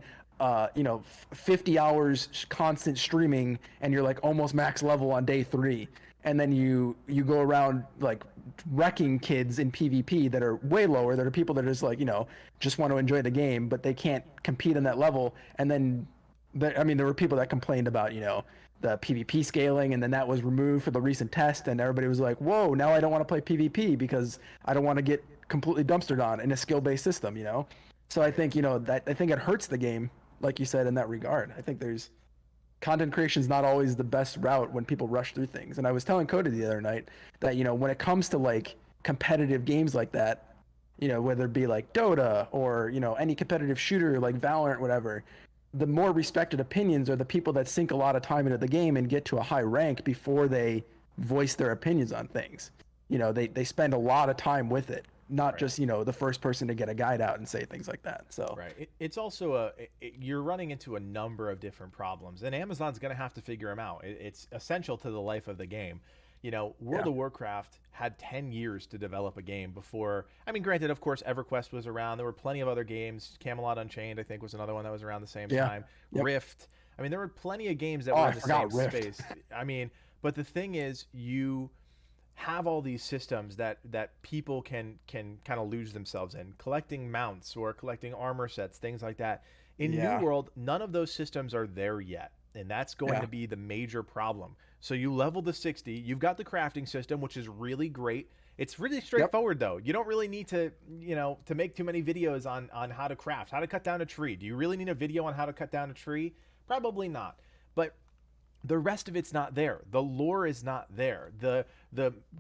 50 hours constant streaming and you're like almost max level on day 3, and then you go around like wrecking kids in PvP that are way lower, that are people that are just like just want to enjoy the game but they can't compete on that level. And then there were people that complained about the PvP scaling, and then that was removed for the recent test and everybody was like, whoa, now I don't want to play PvP because I don't want to get completely dumpstered on in a skill-based system. So I think I think it hurts the game, like you said, in that regard. I think there's content creation is not always the best route when people rush through things. And I was telling Cody the other night that, when it comes to like competitive games like that, whether it be like Dota or, any competitive shooter like Valorant, whatever, the more respected opinions are the people that sink a lot of time into the game and get to a high rank before they voice their opinions on things. They spend a lot of time with it, not just the first person to get a guide out and say things like that. So right, it's also you're running into a number of different problems, and Amazon's going to have to figure them out. It's essential to the life of the game. World of Warcraft had 10 years to develop a game before. I mean, granted, of course, EverQuest was around. There were plenty of other games. Camelot Unchained, I think, was another one that was around the same time. Yep. Rift. I mean, there were plenty of games that were in the same Rift. space. I mean, but the thing is, you have all these systems that people can kind of lose themselves in, collecting mounts or collecting armor sets, things like that. In New World, none of those systems are there yet, and that's going to be the major problem. So you level the 60, you've got the crafting system, which is really great. It's really straightforward though. You don't really need to, to make too many videos on how to craft, how to cut down a tree. Do you really need a video on how to cut down a tree? Probably not. But the rest of it's not there. The lore is not there. The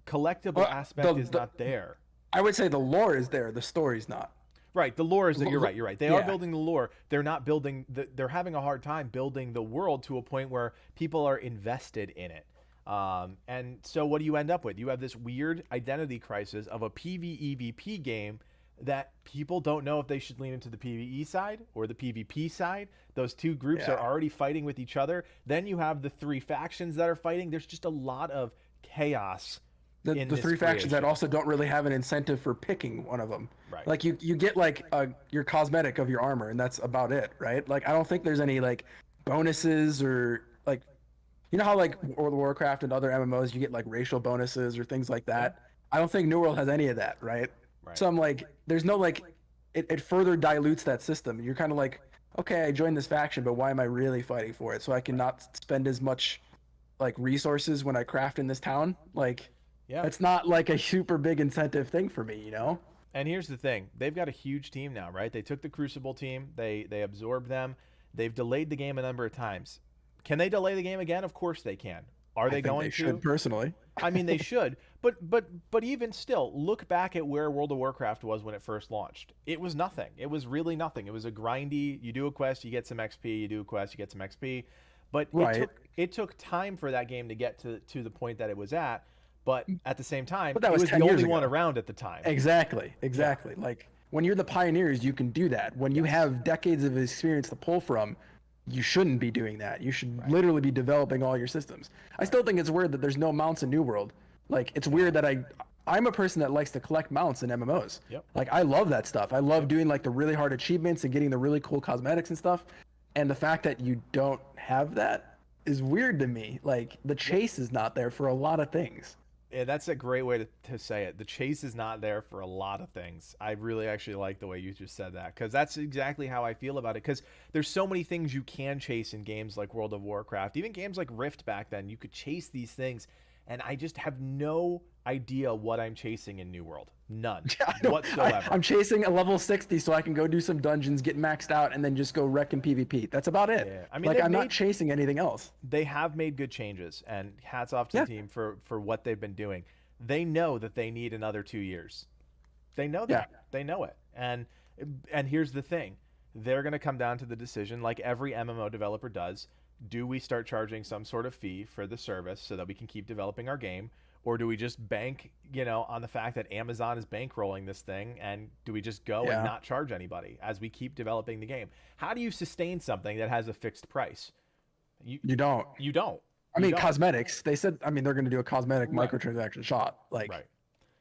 collectible aspect is not there. I would say the lore is there. The story's not. Right. The lore is that you're right. They are building the lore. They're not building they're having a hard time building the world to a point where people are invested in it. And so what do you end up with? You have this weird identity crisis of a PvEVP game that people don't know if they should lean into the PvE side or the PvP side. Those two groups are already fighting with each other. Then you have the three factions that are fighting. There's just a lot of chaos. The three factions that also don't really have an incentive for picking one of them. Right. Like you get like your cosmetic of your armor, and that's about it, right? Like I don't think there's any like bonuses or like, how like World of Warcraft and other MMOs you get like racial bonuses or things like that. I don't think New World has any of that, right? So I'm like, there's no like, it further dilutes that system. You're kind of like, okay, I joined this faction, but why am I really fighting for it? So I can not spend as much like resources when I craft in this town. Like, it's not like a super big incentive thing for me, And here's the thing. They've got a huge team now, right? They took the Crucible team. They absorbed them. They've delayed the game a number of times. Can they delay the game again? Of course they can. Are they going to? Should, personally. I mean, they should. But even still, look back at where World of Warcraft was when it first launched. It was nothing. It was really nothing. It was a grindy, you do a quest, you get some XP, you do a quest, you get some XP. But it took time for that game to get to the point that it was at. But at the same time, it was the only one around at the time. Exactly. Yeah. Like when you're the pioneers, you can do that. When you have decades of experience to pull from, you shouldn't be doing that. You should literally be developing all your systems. I still think it's weird that there's no mounts in New World. Like it's weird that I'm a person that likes to collect mounts in MMOs. Like I love that stuff. I love doing like the really hard achievements and getting the really cool cosmetics and stuff. And the fact that you don't have that is weird to me. Like the chase is not there for a lot of things. Yeah, that's a great way to say it. The chase is not there for a lot of things. I really actually like the way you just said that, because that's exactly how I feel about it. Because there's so many things you can chase in games like World of Warcraft, even games like Rift back then. You could chase these things, and I just have no idea what I'm chasing in New World. None whatsoever. I'm chasing a level 60 so I can go do some dungeons, get maxed out, and then just go wreck in PvP. That's about it. Yeah. I mean, like I'm not chasing anything else. They have made good changes, and hats off to the team for what they've been doing. They know that they need another 2 years. They know that. They know it. And here's the thing. They're going to come down to the decision, like every MMO developer does. Do we start charging some sort of fee for the service so that we can keep developing our game? Or do we just bank, on the fact that Amazon is bankrolling this thing, and do we just go and not charge anybody as we keep developing the game? How do you sustain something that has a fixed price? You don't. You don't. I mean, cosmetics. They said, they're going to do a cosmetic microtransaction shop. Like,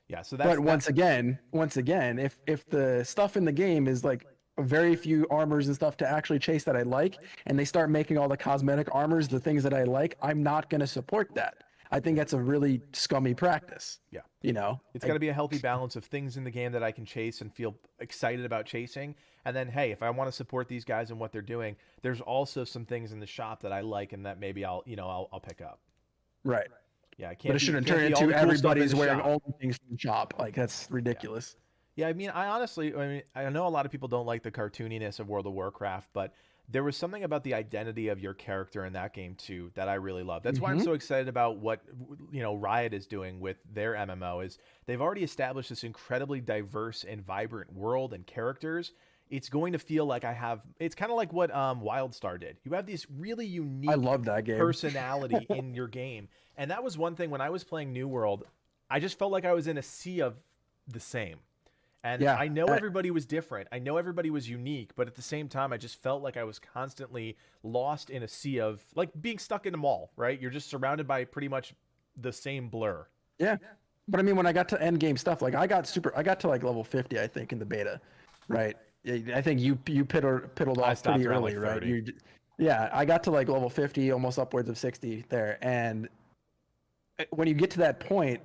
yeah. So but once again, if the stuff in the game is like very few armors and stuff to actually chase that I like, and they start making all the cosmetic armors the things that I like, I'm not going to support that. I think that's a really scummy practice. Yeah. It's got to be a healthy balance of things in the game that I can chase and feel excited about chasing. And then, hey, if I want to support these guys and what they're doing, there's also some things in the shop that I like and that maybe I'll pick up. Right. Yeah. But it shouldn't turn into everybody's wearing all the things from the shop. Like that's ridiculous. Yeah. I mean, I know a lot of people don't like the cartooniness of World of Warcraft, but there was something about the identity of your character in that game too that I really love. That's why I'm so excited about what Riot is doing with their MMO. Is they've already established this incredibly diverse and vibrant world and characters. It's going to feel like it's kind of like what WildStar did. You have this really unique, I love that game, personality in your game. And that was one thing when I was playing New World, I just felt like I was in a sea of the same. And I know everybody was different. I know everybody was unique, but at the same time, I just felt like I was constantly lost in a sea of, like being stuck in a mall, right? You're just surrounded by pretty much the same blur. Yeah. But I mean, when I got to end game stuff, like I got to like level 50, I think, in the beta, right? I think you piddled I off stopped pretty around early, like right? 30. Yeah, I got to like level 50, almost upwards of 60 there. And when you get to that point,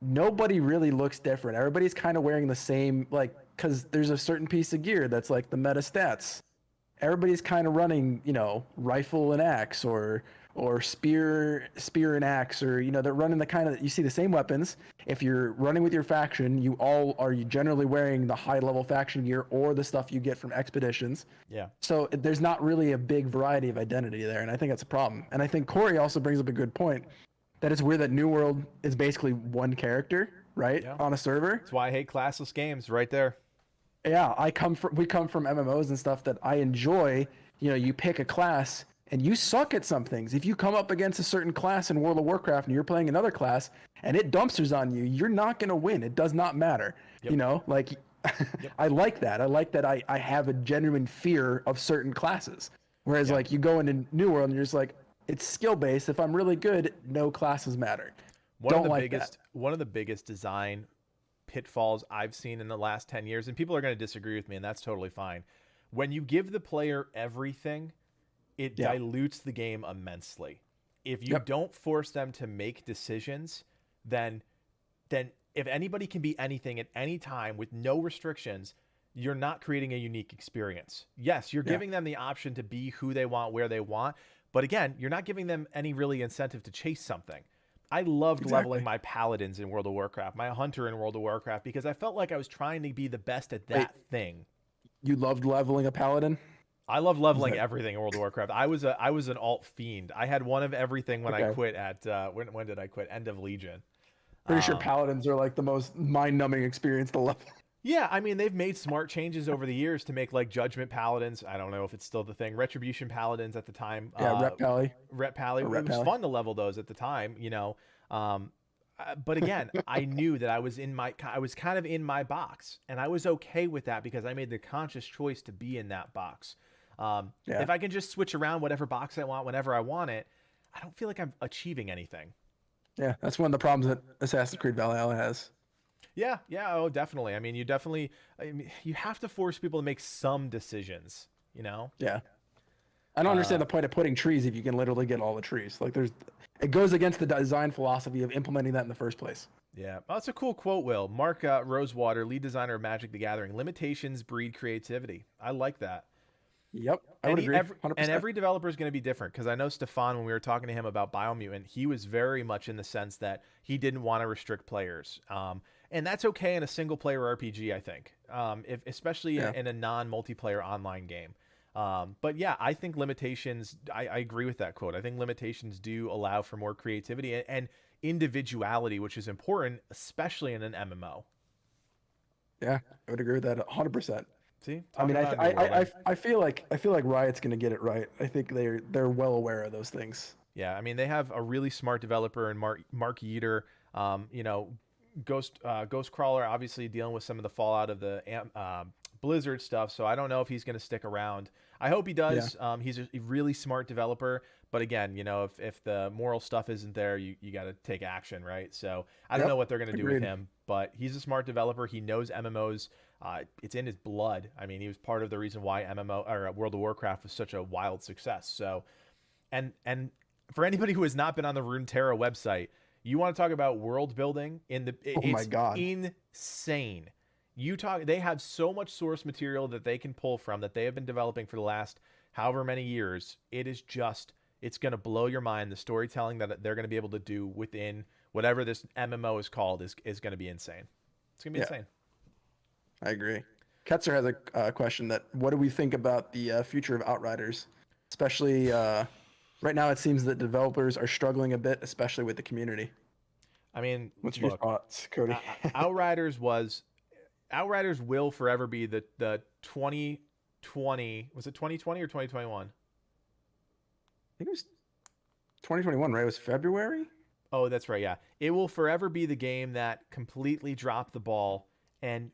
nobody really looks different. Everybody's kind of wearing the same, like, because there's a certain piece of gear that's like the meta stats. Everybody's kind of running, rifle and axe, or spear and axe, or they're running the kind of, you see the same weapons. If you're running with your faction, you all are generally wearing the high level faction gear or the stuff you get from expeditions. Yeah. So there's not really a big variety of identity there, and I think that's a problem. And I think Corey also brings up a good point, that it's weird that New World is basically one character, right, Yeah. on a server. That's why I hate classless games right there. Yeah, we come from MMOs and stuff that I enjoy. You pick a class and you suck at some things. If you come up against a certain class in World of Warcraft and you're playing another class and it dumpsters on you, you're not going to win. It does not matter. Yep. I like that. I like that I have a genuine fear of certain classes. Whereas like you go into New World and you're just like, it's skill based. If I'm really good, no classes matter. One of the biggest design pitfalls I've seen in the last 10 years, and people are going to disagree with me, and that's totally fine. When you give the player everything, it dilutes the game immensely. If you don't force them to make decisions, then if anybody can be anything at any time with no restrictions, you're not creating a unique experience. Yes, you're giving them the option to be who they want, where they want, but again, you're not giving them any really incentive to chase something. I loved leveling my paladins in World of Warcraft, my hunter in World of Warcraft, because I felt like I was trying to be the best at that thing. You loved leveling a paladin? I love leveling everything in World of Warcraft. I was an alt fiend. I had one of everything when I quit at when did I quit? End of Legion. Pretty sure paladins are like the most mind-numbing experience to level. Yeah, I mean, they've made smart changes over the years to make like Judgment Paladins. I don't know if it's still the thing. Retribution Paladins at the time. Yeah, Ret Pally. It was fun to level those at the time, but again, I knew that I was kind of in my box, and I was okay with that because I made the conscious choice to be in that box. If I can just switch around whatever box I want whenever I want it, I don't feel like I'm achieving anything. Yeah, that's one of the problems that Assassin's Creed Valhalla has. Yeah, oh, definitely. I mean, you have to force people to make some decisions, Yeah. I don't understand the point of putting trees if you can literally get all the trees. Like it goes against the design philosophy of implementing that in the first place. Yeah. Oh, that's a cool quote, Will. Mark Rosewater, lead designer of Magic the Gathering. Limitations breed creativity. I like that. Yep, I would agree. 100%. And every developer is going to be different, because I know Stefan, when we were talking to him about Biomutant, he was very much in the sense that he didn't want to restrict players. And that's okay in a single-player RPG, I think, especially in a non-multiplayer online game. But yeah, I think limitations, I agree with that quote. I think limitations do allow for more creativity and individuality, which is important, especially in an MMO. Yeah, I would agree with that 100%. See, I mean, I feel like Riot's going to get it right. I think they're well aware of those things. Yeah, I mean, they have a really smart developer in Mark Yeater. Ghostcrawler obviously dealing with some of the fallout of the Blizzard stuff, so I don't know if he's going to stick around. I hope he does. Yeah. He's a really smart developer, but again, if the moral stuff isn't there, you got to take action, right? So I don't know what they're going to do with him, but he's a smart developer. He knows MMOs. It's in his blood. I mean, he was part of the reason why World of Warcraft was such a wild success. So, and for anybody who has not been on the Runeterra website, you want to talk about world building my God, insane. They have so much source material that they can pull from that they have been developing for the last however many years. It's going to blow your mind. The storytelling that they're going to be able to do within whatever this MMO is called is going to be insane. It's going to be insane. I agree. Ketzer has a question that, what do we think about the future of Outriders? Especially right now, it seems that developers are struggling a bit, especially with the community. I mean, what's your thoughts, Cody? Outriders will forever be the 2020. Was it 2020 or 2021? I think it was 2021, right? It was February? Oh, that's right. Yeah. It will forever be the game that completely dropped the ball and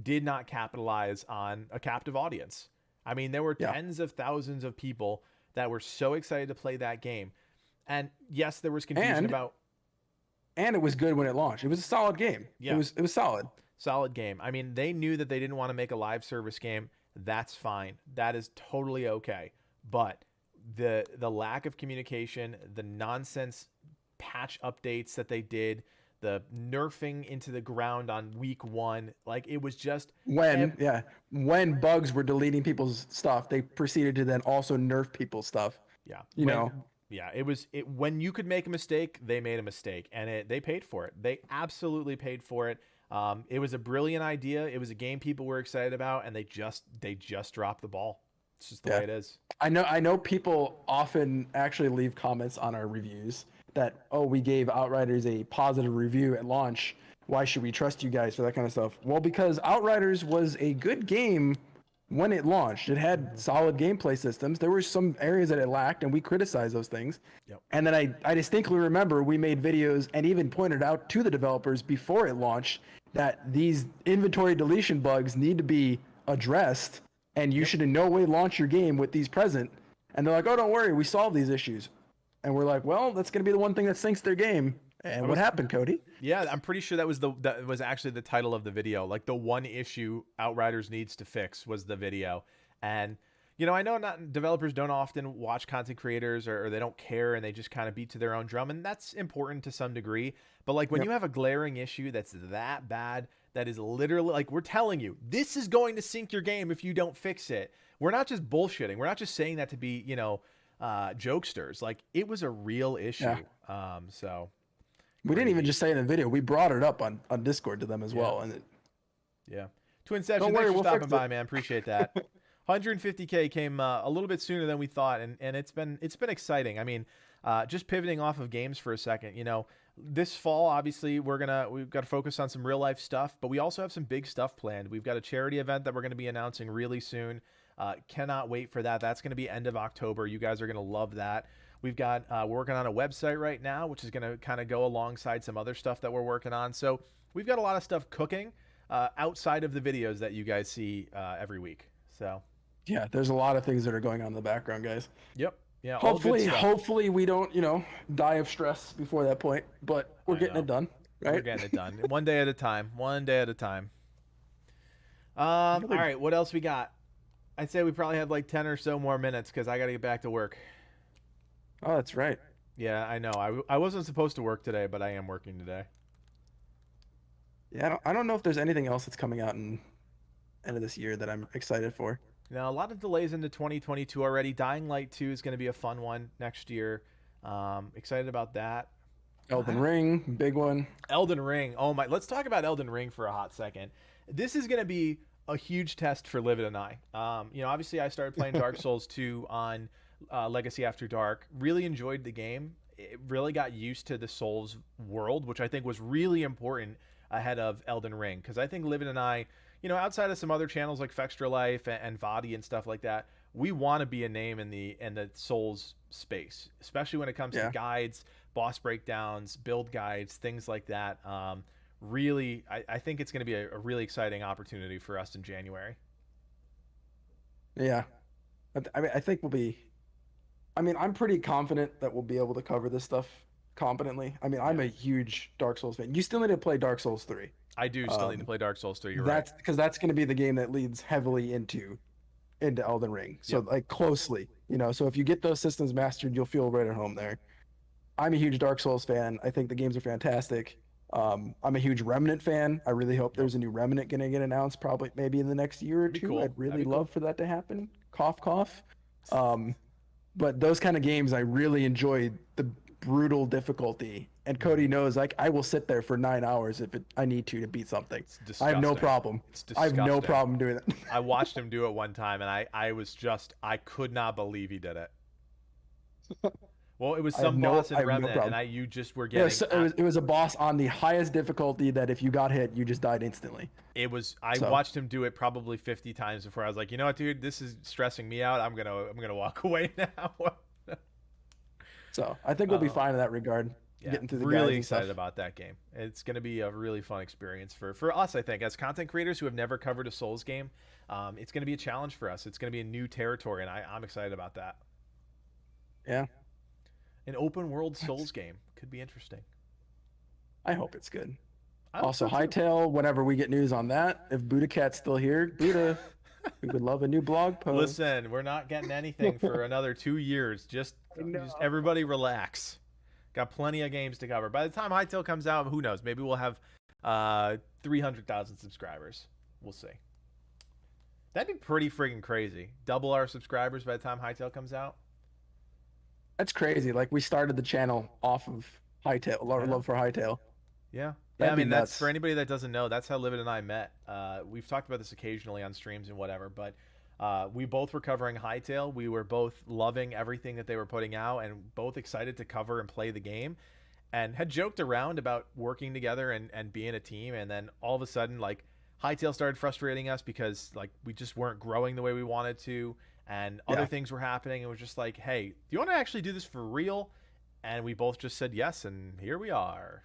did not capitalize on a captive audience. I mean, there were tens of thousands of people that were so excited to play that game. And yes, there was confusion about... and it was good when it launched. It was a solid game. Yeah. It was solid. Solid game. I mean, they knew that they didn't want to make a live service game. That's fine. That is totally okay. But the lack of communication, the nonsense patch updates that they did, the nerfing into the ground on week 1, like it was just when bugs were deleting people's stuff, they proceeded to then also nerf people's stuff. Yeah. You know. Yeah, it when you could make a mistake, they made a mistake, and they paid for it. They absolutely paid for it. It was a brilliant idea. It was a game people were excited about, and they just dropped the ball. It's just the way it is. I know people often actually leave comments on our reviews that, oh, we gave Outriders a positive review at launch. Why should we trust you guys for that kind of stuff? Well, because Outriders was a good game when it launched. It had solid gameplay systems. There were some areas that it lacked, and we criticized those things. Yep. And then I distinctly remember we made videos and even pointed out to the developers before it launched that these inventory deletion bugs need to be addressed, and you should in no way launch your game with these present. And they're like, oh, don't worry, we solved these issues. And we're like, well, that's going to be the one thing that sinks their game. And what happened, Cody? Yeah, I'm pretty sure that was actually the title of the video. Like, the one issue Outriders needs to fix was the video. And I know developers don't often watch content creators, or they don't care, and they just kind of beat to their own drum, and that's important to some degree. But like when you have a glaring issue that's that bad, that is literally like, we're telling you, this is going to sink your game if you don't fix it. We're not just bullshitting. We're not just saying that to be, jokesters. Like, it was a real issue. Yeah. So we didn't even just say it in the video. We brought it up on Discord to them as well. And Twinception, thanks for stopping by, man. Appreciate that. 150K came a little bit sooner than we thought, and it's been exciting. I mean, just pivoting off of games for a second, this fall, obviously, we've got to focus on some real life stuff, but we also have some big stuff planned. We've got a charity event that we're going to be announcing really soon. Cannot wait for that. That's going to be end of October. You guys are going to love that. We've got we're working on a website right now, which is going to kind of go alongside some other stuff that we're working on. So we've got a lot of stuff cooking outside of the videos that you guys see every week. So yeah, there's a lot of things that are going on in the background, guys. Yep. Yeah. Hopefully we don't, die of stress before that point, but we're getting it done, right? We're getting it done. One day at a time. One day at a time. All right. What else we got? I'd say we probably have like 10 or so more minutes because I got to get back to work. Oh, that's right. Yeah, I know. I wasn't supposed to work today, but I am working today. Yeah, I don't know if there's anything else that's coming out in end of this year that I'm excited for. Now, a lot of delays into 2022 already. Dying Light 2 is going to be a fun one next year. Excited about that. Elden Ring, big one. Elden Ring. Oh my! Let's talk about Elden Ring for a hot second. This is going to be a huge test for Livid and I. Obviously, I started playing Dark Souls 2 on Legacy After Dark. Really enjoyed the game. It really got used to the Souls world, which I think was really important ahead of Elden Ring, because I think Livid and I, outside of some other channels like Fextra Life and Vadi and stuff like that, we want to be a name in the Souls space, especially when it comes to guides, boss breakdowns, build guides, things like that. Really, I think it's going to be a really exciting opportunity for us in January. Yeah. I think I'm pretty confident that we'll be able to cover this stuff competently. I'm a huge Dark Souls fan. You still need to play Dark Souls 3. I do still need to play Dark Souls 3. You're right. That's because that's going to be the game that leads heavily into Elden Ring. So like closely, so if you get those systems mastered, you'll feel right at home there. I'm a huge Dark Souls fan. I think the games are fantastic. I'm a huge Remnant fan. I really hope there's a new Remnant going to get announced probably maybe in the next year or two. Cool. I'd really love for that to happen. Cough, cough. But those kind of games, I really enjoy the brutal difficulty. And Cody knows, like, I will sit there for 9 hours if I need to beat something. I have no problem. I have no problem doing that. I watched him do it one time, and I could not believe he did it. Well, it was some boss in Remnant, and you just were getting... Yeah, it was a boss on the highest difficulty that if you got hit, you just died instantly. I watched him do it probably 50 times before I was like, you know what, dude, this is stressing me out. I'm gonna walk away now. So I think we'll be fine in that regard. Yeah, getting through the really excited about that game. It's going to be a really fun experience for us, I think, as content creators who have never covered a Souls game. It's going to be a challenge for us. It's going to be a new territory, and I'm excited about that. Yeah. An open world Souls game could be interesting. I hope it's good. I hope Also, so, too. Hightail, whenever we get news on that, if Buddha Cat's still here, Buddha, we would love a new blog post. Listen, we're not getting anything for another 2 years. Just everybody relax. Got plenty of games to cover. By the time Hytale comes out, who knows? Maybe we'll have 300,000 subscribers. We'll see. That'd be pretty friggin' crazy. Double our subscribers by the time Hytale comes out. That's crazy. Like, we started the channel off of Hightail, love for Hightail. Yeah. That'd I mean, be that's nuts. for anybody that doesn't know, that's how Livid and I met. We've talked about this occasionally on streams and whatever, but we both were covering Hytale. We were both loving everything that they were putting out and both excited to cover and play the game, and had joked around about working together and being a team. And then all of a sudden, like, Hytale started frustrating us because, like, we just weren't growing the way we wanted to, and other things were happening. It was just like, hey, do you want to actually do this for real? And we both just said yes, and here we are.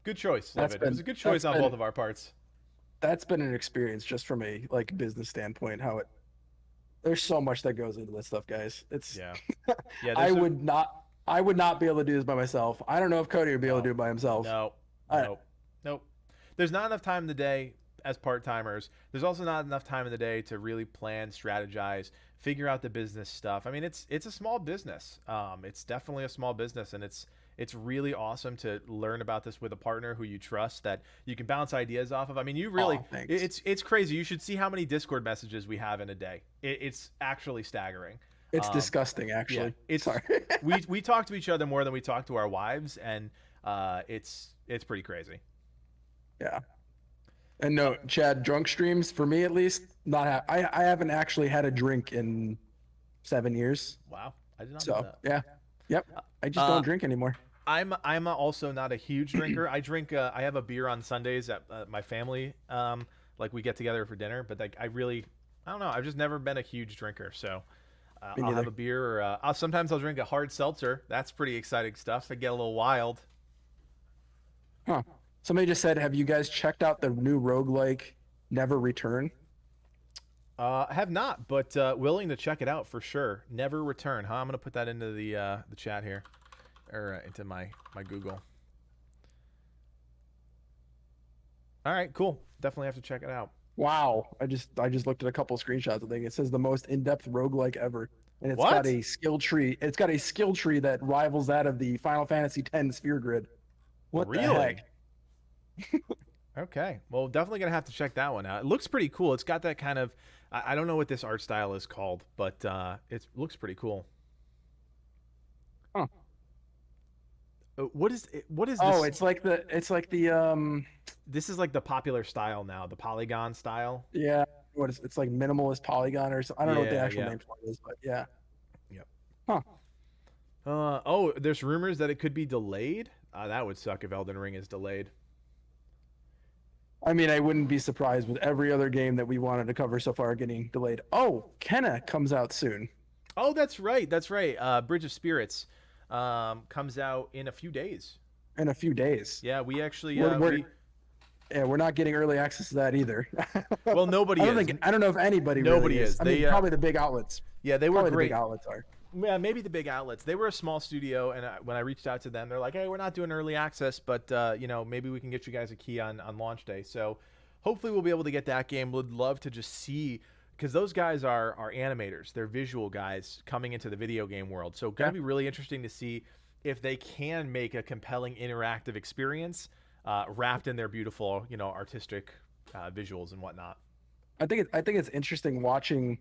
Good choice, Livid. It was a good choice on both of our parts. That's been an experience just from a like business standpoint. There's so much that goes into this stuff, guys. It's Yeah. I would not be able to do this by myself. I don't know if Cody would be able to do it by himself. Nope. There's not enough time in the day as part-timers. There's also not enough time in the day to really plan, strategize, figure out the business stuff. I mean, it's a small business. It's definitely a small business, and it's really awesome to learn about this with a partner who you trust, that you can bounce ideas off of. I mean, you really, it's crazy. You should see how many Discord messages we have in a day. It's actually staggering. It's disgusting, actually. Yeah, Sorry. we talk to each other more than we talk to our wives, and it's pretty crazy. Yeah. And no, Chad, drunk streams, for me at least, I haven't actually had a drink in 7 years. Wow. I did not know that. Yeah. Yep. I just don't drink anymore. I'm also not a huge drinker. I drink. I have a beer on Sundays at my family. Like, we get together for dinner, but like I don't know. I've just never been a huge drinker. So I'll have a beer, or sometimes I'll drink a hard seltzer. That's pretty exciting stuff. I get a little wild. Huh. Somebody just said, have you guys checked out the new roguelike Never Return? I have not, but willing to check it out for sure. Never Return, huh? I'm gonna put that into the chat here, or into my Google. All right, cool. Definitely have to check it out. Wow, I just looked at a couple screenshots. I think it says the most in-depth roguelike ever, and it's got a skill tree. It's got a skill tree that rivals that of the Final Fantasy X Sphere Grid. What the heck? Okay, well, definitely gonna have to check that one out. It looks pretty cool. It's got that kind of, I don't know what this art style is called, but it looks pretty cool. Huh. What is this? Oh, it's like the This is like the popular style now, the polygon style. Yeah, it's like minimalist polygon or something. I don't know what the actual name for it is, but yeah. Yep. Huh. Oh, there's rumors that it could be delayed. That would suck if Elden Ring is delayed. I mean, I wouldn't be surprised with every other game that we wanted to cover so far getting delayed. Oh, Kenna comes out soon. Oh, that's right. Bridge of Spirits comes out in a few days. Yeah, we actually we're not getting early access to that either. Well, nobody is. I don't know if anybody Nobody really is. I mean, probably the big outlets. Yeah, they were great. The big outlets are. Yeah, maybe the big outlets. They were a small studio, and when I reached out to them, they're like, "Hey, we're not doing early access, but maybe we can get you guys a key on launch day." So hopefully we'll be able to get that game. Would love to just see, because those guys are animators. They're visual guys coming into the video game world. So gonna be really interesting to see if they can make a compelling interactive experience wrapped in their beautiful, artistic visuals and whatnot. I think it's interesting watching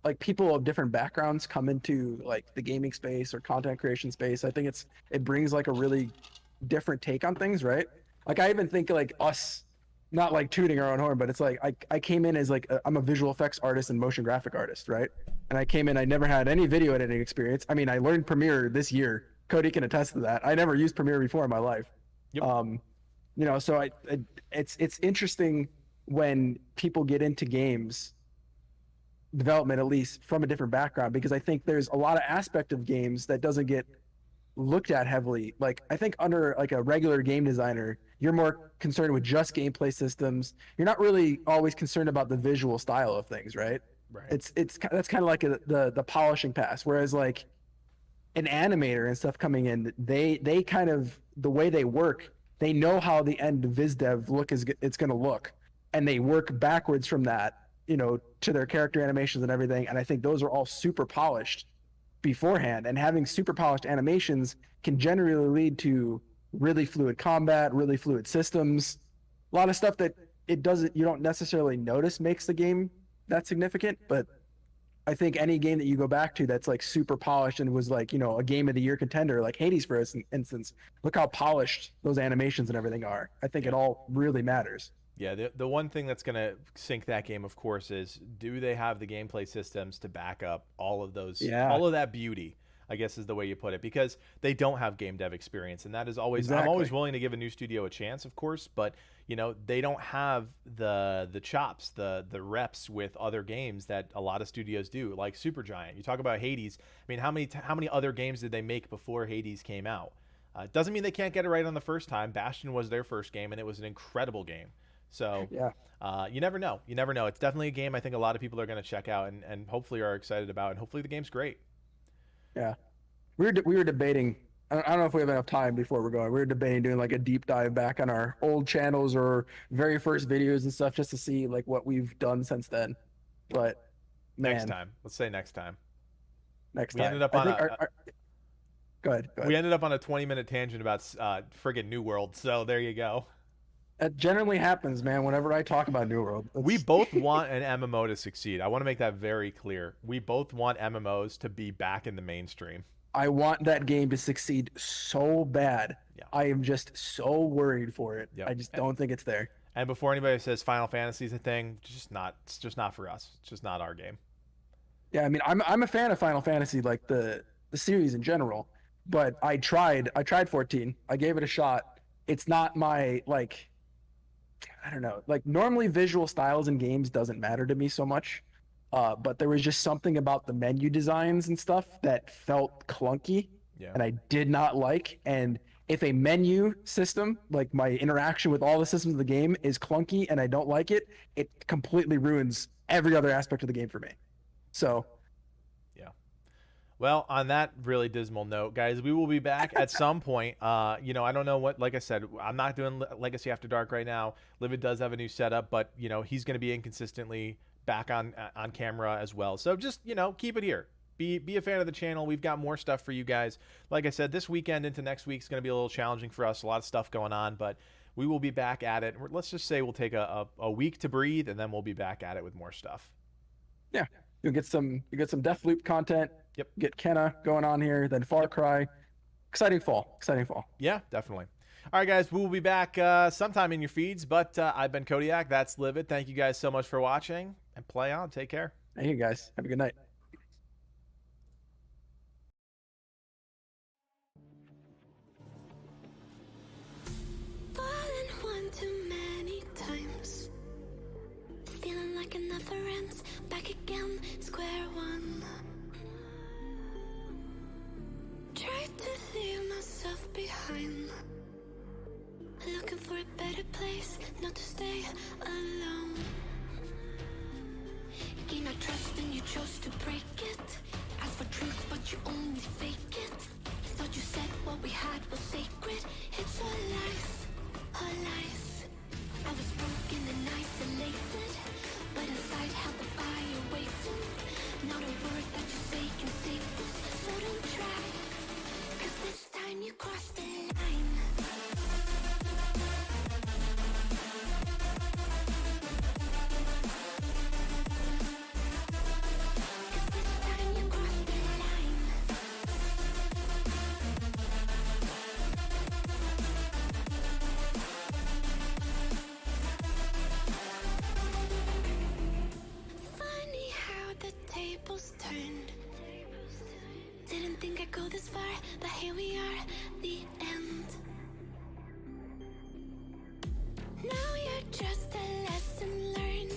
like people of different backgrounds come into like the gaming space or content creation space. I think it brings like a really different take on things, right? Like, I even think like us, not like tooting our own horn, but it's like I came in as like I'm a visual effects artist and motion graphic artist, right? And I came in, I never had any video editing experience. I mean, I learned Premiere this year. Cody can attest to that. I never used Premiere before in my life. Yep. So it's interesting when people get into games development, at least from a different background, because I think there's a lot of aspect of games that doesn't get looked at heavily. Like, I think under like a regular game designer, you're more concerned with just gameplay systems. You're not really always concerned about the visual style of things, right? Right. That's kind of like the polishing pass. Whereas like an animator and stuff coming in, they kind of, the way they work, they know how the end viz dev look is it's going to look, and they work backwards from that, you know, to their character animations and everything. And I think those are all super polished beforehand, and having super polished animations can generally lead to really fluid combat, really fluid systems, a lot of stuff that you don't necessarily notice makes the game that significant. But I think any game that you go back to that's like super polished and was like, you know, a game of the year contender, like Hades, for instance, look how polished those animations and everything are. I think it all really matters. Yeah, the one thing that's going to sink that game, of course, is do they have the gameplay systems to back up all of those, all of that beauty, I guess is the way you put it, because they don't have game dev experience. And that is always, I'm always willing to give a new studio a chance, of course, but you know, they don't have the chops, the reps with other games that a lot of studios do, like Supergiant. You talk about Hades. I mean, how many other games did they make before Hades came out? It doesn't mean they can't get it right on the first time. Bastion was their first game, and it was an incredible game. So yeah, you never know. You never know. It's definitely a game I think a lot of people are going to check out and hopefully are excited about, and hopefully the game's great. Yeah, we were debating. I don't know if we have enough time before we're going. We were debating doing like a deep dive back on our old channels or very first videos and stuff, just to see like what we've done since then. But man, next time, let's say next time. Next we time. ended up on Go ahead. We ended up on a 20-minute tangent about friggin' New World. So there you go. That generally happens, man. Whenever I talk about New World, we both want an MMO to succeed. I want to make that very clear. We both want MMOs to be back in the mainstream. I want that game to succeed so bad. Yeah. I am just so worried for it. Yep. I just don't think it's there. And before anybody says Final Fantasy is a thing, it's just not for us. It's just not our game. Yeah, I mean, I'm a fan of Final Fantasy, like the series in general. But I tried 14. I gave it a shot. It's not my, like, I don't know. Like, normally visual styles in games doesn't matter to me so much. But there was just something about the menu designs and stuff that felt clunky, and I did not like. And if a menu system, like my interaction with all the systems of the game, is clunky and I don't like it, it completely ruins every other aspect of the game for me. So, yeah. Well, on that really dismal note, guys, we will be back at some point. You know, I don't know what, like I said, I'm not doing Legacy After Dark right now. Livid does have a new setup, but, you know, he's going to be inconsistently back on camera as well. So just, you know, keep it here. Be a fan of the channel. We've got more stuff for you guys. Like I said, this weekend into next week is going to be a little challenging for us. A lot of stuff going on, but we will be back at it. Let's just say we'll take a week to breathe, and then we'll be back at it with more stuff. Yeah, you get some Deathloop content. Yep. Get Kenna going on here, then Far Cry. Exciting fall. Yeah, definitely. All right, guys, we will be back sometime in your feeds, but I've been Codiak. That's Livid. Thank you guys so much for watching, and play on. Take care. Hey, you guys. Have a good night. Fallen one too many times, feeling like it never ends. Back again, square one. Tried to leave myself behind, looking for a better place, not to stay alone. Gain our trust and you chose to break it. Ask for truth but you only fake it. Thought you said what we had was sacred. It's all lies, all lies. I was broken and isolated, but inside held the fire waiting. Not a word that you say can save this, so don't try, 'cause this time you crossed the line. Didn't think I'd go this far, but here we are, the end. Now you're just a lesson learned,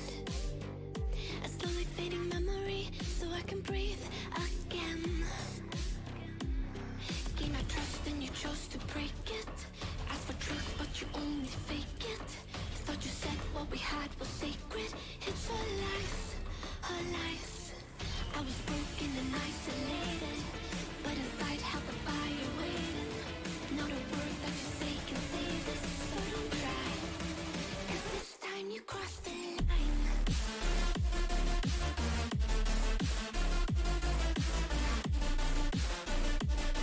a slowly fading memory, so I can breathe again. Gain our trust and you chose to break it. Ask for truth but you only fake it. Thought you said what we had was sacred. It's all lies, all lies. I was broken and isolated.